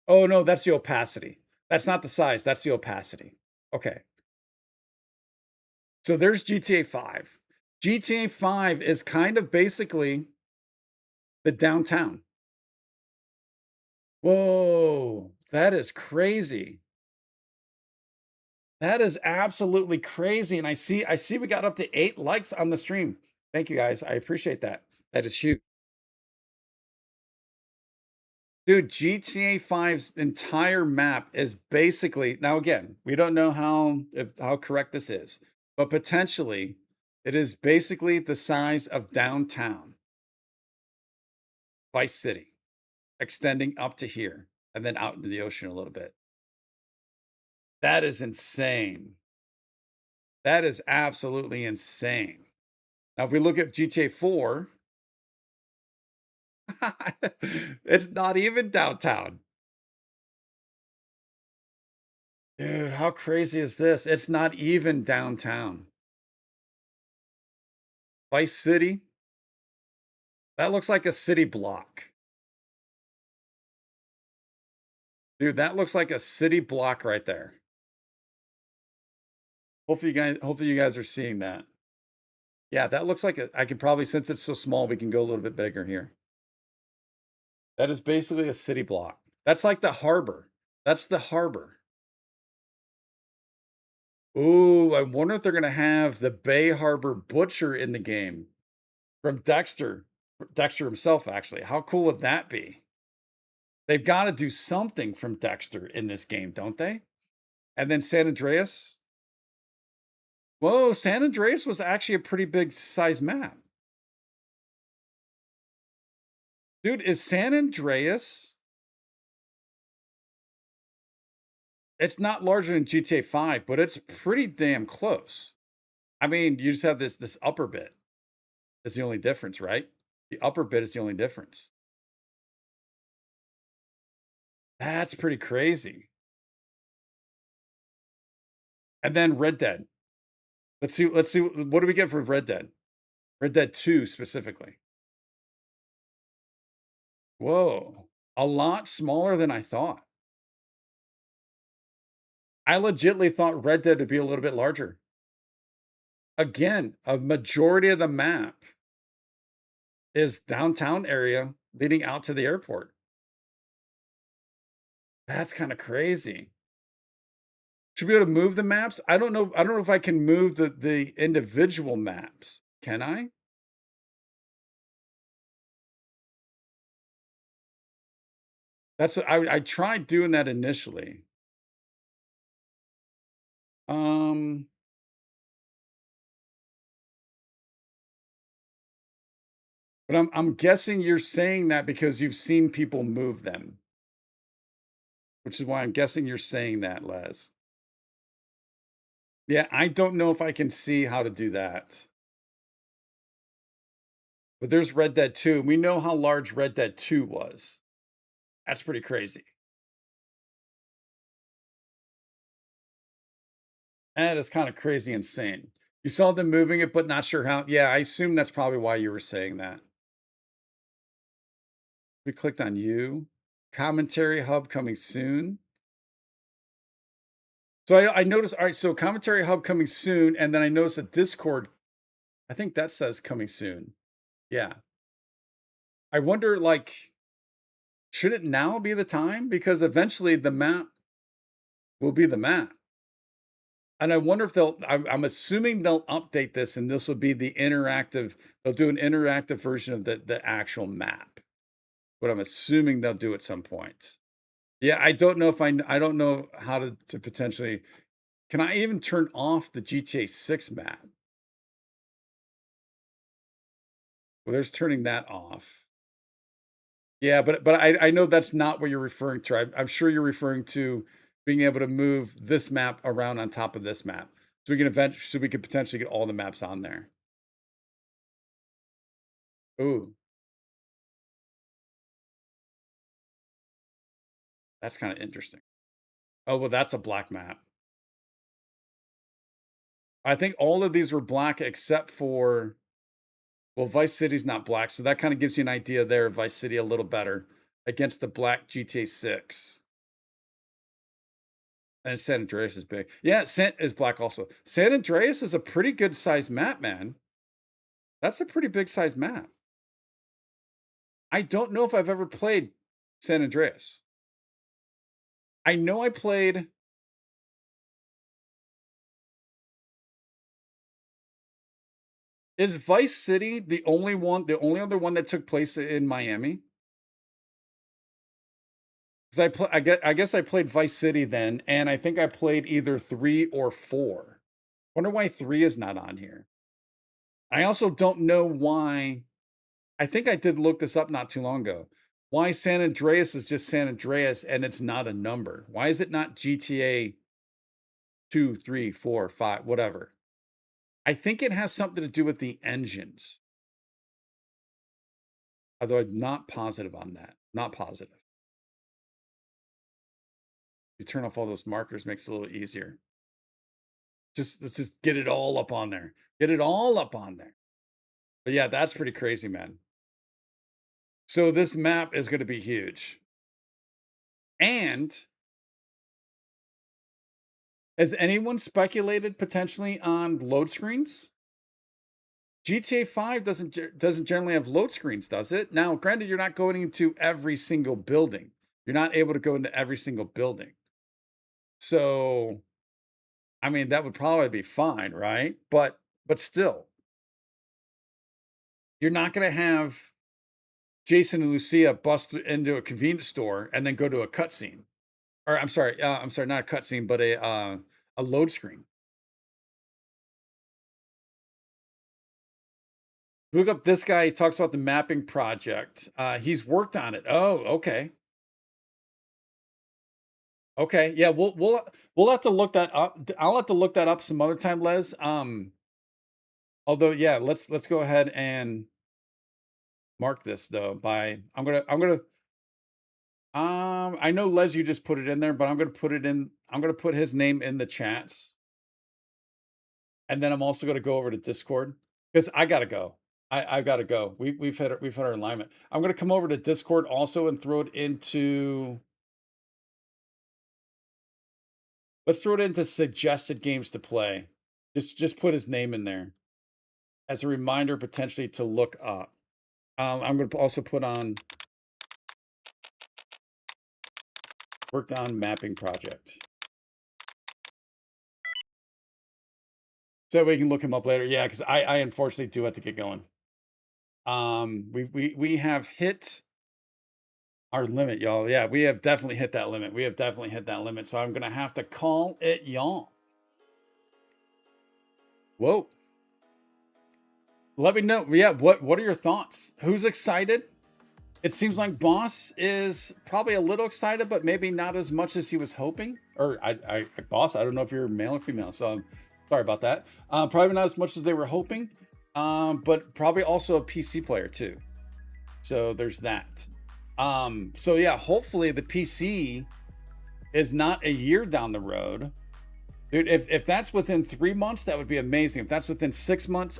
Oh, no, that's the opacity. That's not the size. That's the opacity. Okay. So there's GTA 5. GTA 5 is kind of basically the downtown. Whoa, that is crazy. That is absolutely crazy. And I see we got up to 8 likes on the stream. Thank you guys. I appreciate that. That is huge. Dude, GTA 5's entire map is basically, now again, we don't know how correct this is, but potentially it is basically the size of downtown Vice City, extending up to here and then out into the ocean a little bit. That is insane. That is absolutely insane. Now, if we look at GTA 4, it's not even downtown. Dude, how crazy is this? It's not even downtown. Vice City? That looks like a city block. Dude, that looks like a city block right there. Hopefully you guys are seeing that. Yeah, that looks like I can probably, since it's so small, we can go a little bit bigger here. That is basically a city block. That's like the harbor. That's the harbor. Ooh, I wonder if they're going to have the Bay Harbor Butcher in the game from Dexter himself, actually. How cool would that be? They've got to do something from Dexter in this game, don't they? And then San Andreas. Whoa, San Andreas was actually a pretty big size map. Dude, is San Andreas? It's not larger than GTA 5, but it's pretty damn close. I mean, you just have this upper bit. Is the only difference, right? The upper bit is the only difference. That's pretty crazy. And then Red Dead. Let's see what do we get for Red Dead? Red Dead 2 specifically. Whoa, a lot smaller than I thought. I legitimately thought Red Dead would be a little bit larger. Again, a majority of the map is downtown area leading out to the airport. That's kind of crazy. Should we be able to move the maps? I don't know. I don't know if I can move the individual maps. Can I? That's what I tried doing that initially. But I'm guessing you're saying that because you've seen people move them. Which is why I'm guessing you're saying that, Les. Yeah, I don't know if I can see how to do that. But there's Red Dead 2. We know how large Red Dead 2 was. That's pretty crazy. That is kind of crazy insane. You saw them moving it, but not sure how. Yeah, I assume that's probably why you were saying that. We clicked on you. Commentary hub coming soon. So I noticed, all right, so commentary hub coming soon, and then I noticed a Discord. I think that says coming soon. Yeah. I wonder, like, should it now be the time? Because eventually the map will be the map. And I wonder if I'm assuming they'll update this and this will be the interactive, they'll do an interactive version of the actual map. What I'm assuming they'll do at some point. Yeah, I don't know if I don't know how to potentially. Can I even turn off the GTA 6 map? Well, there's turning that off. Yeah, but I know that's not what you're referring to. I'm sure you're referring to being able to move this map around on top of this map, so we could potentially get all the maps on there. Ooh, that's kind of interesting. Oh well, that's a black map. I think all of these were black except for, well, Vice City's not black, so that kind of gives you an idea there of Vice City a little better against the black GTA 6. And San Andreas is big. Yeah, is black also. San Andreas is a pretty good sized map, man. That's a pretty big sized map. I don't know if I've ever played San Andreas. I know I played. Is Vice City the only other one that took place in Miami? Because I guess I played Vice City then, and I think I played either 3 or 4. Wonder why 3 is not on here. I also don't know why. I think I did look this up not too long ago. Why San Andreas is just San Andreas and it's not a number? Why is it not GTA 2, 3, 4, 5, whatever? I think it has something to do with the engines. Although I'm not positive on that. Not positive. You turn off all those markers, makes it a little easier. Let's just get it all up on there. Get it all up on there. But yeah, that's pretty crazy, man. So this map is going to be huge. And has anyone speculated potentially on load screens? GTA 5 doesn't generally have load screens, does it? Now, granted, you're not going into every single building. You're not able to go into every single building. So, I mean, that would probably be fine, right? But still, you're not going to have Jason and Lucia bust into a convenience store and then go to a cutscene. Or I'm sorry, not a cutscene, but a load screen. Look up this guy. He talks about the mapping project. He's worked on it. Oh, okay. Okay, yeah, we'll have to look that up. I'll have to look that up some other time, Les. Although, yeah, let's go ahead and mark this though. I know Les, you just put it in there, but I'm gonna put his name in the chats, and then I'm also gonna go over to Discord because I gotta go. I gotta go. We've hit our alignment. I'm gonna come over to Discord also and throw it into. Let's throw it into suggested games to play. Just put his name in there as a reminder potentially to look up. I'm going to also put on worked on mapping project. So we can look him up later. Yeah, because I unfortunately do have to get going. We have hit our limit, y'all. Yeah, we have definitely hit that limit. So I'm gonna have to call it y'all. Whoa. Let me know. Yeah, what are your thoughts? Who's excited? It seems like Boss is probably a little excited, but maybe not as much as he was hoping. Or Boss, I don't know if you're male or female, so sorry about that. Probably not as much as they were hoping, but probably also a PC player too. So there's that. So yeah, hopefully the PC is not a year down the road. Dude, if that's within 3 months, that would be amazing. If that's within 6 months,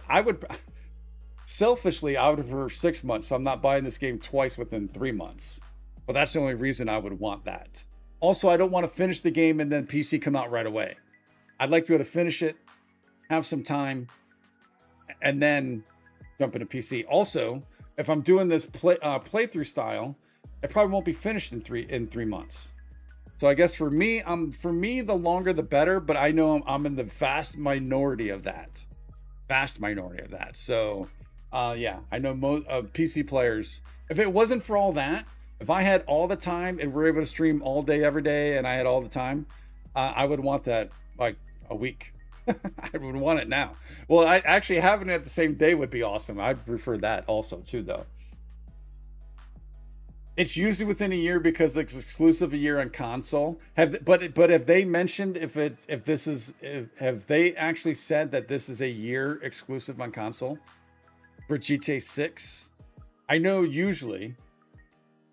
selfishly, I would prefer 6 months. So I'm not buying this game twice within 3 months. But that's the only reason I would want that. Also, I don't want to finish the game and then PC come out right away. I'd like to be able to finish it, have some time, and then jump into PC. Also, if I'm doing this playthrough style, it probably won't be finished in three months. So I guess for me, the longer the better. But I know I'm in the vast minority of that. So yeah, I know most PC players If it wasn't for all that, if I had all the time and we're able to stream all day, every day, and I had all the time, I would want that like a week. I would want it now. Well, I actually having it at the same day would be awesome. I'd prefer that also too, though. It's usually within a year because it's exclusive a year on console. Have they mentioned have they actually said that this is a year exclusive on console for GTA 6? I know usually,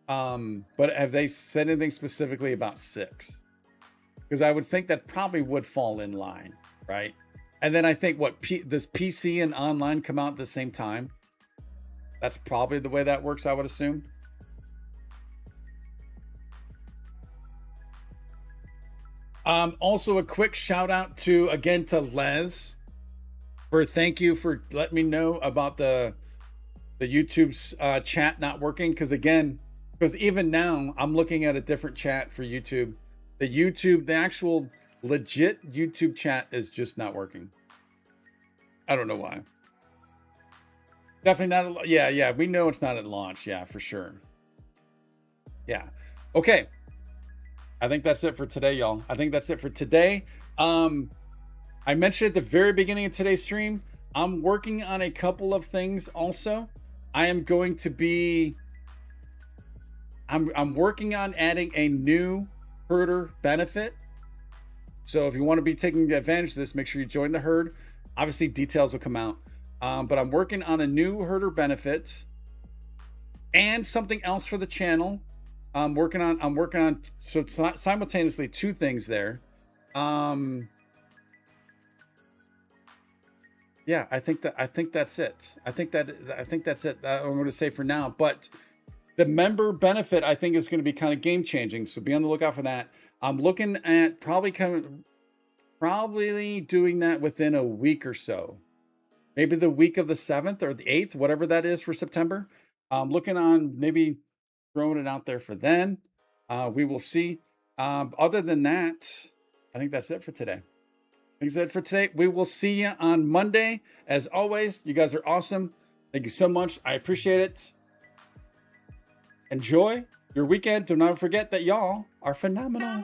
but have they said anything specifically about 6? Because I would think that probably would fall in line, right? And then I think does PC and online come out at the same time? That's probably the way that works, I would assume. Also a quick shout out to Les for thank you for letting me know about the YouTube's chat not working. Because even now I'm looking at a different chat for YouTube. The actual legit YouTube chat is just not working. I don't know why. Definitely not. Yeah, we know it's not at launch. Yeah, for sure. Yeah. Okay. I think that's it for today, y'all. I think that's it for today. I mentioned at the very beginning of today's stream, I'm working on a couple of things also. I'm working on adding a new herder benefit. So if you want to be taking advantage of this, make sure you join the herd. Obviously, details will come out. But I'm working on a new herder benefit and something else for the channel. I'm working on so it's not simultaneously two things there. Yeah, I think that's it. I think that's it. I'm going to say for now, but the member benefit I think is going to be kind of game changing. So be on the lookout for that. I'm looking at probably doing that within a week or so. Maybe the week of the 7th or the 8th, whatever that is for September. I'm looking on maybe throwing it out there for then. We will see. Other than that, I think that's it for today. We will see you on Monday. As always, you guys are awesome. Thank you so much. I appreciate it. Enjoy your weekend. Do not forget that y'all are phenomenal.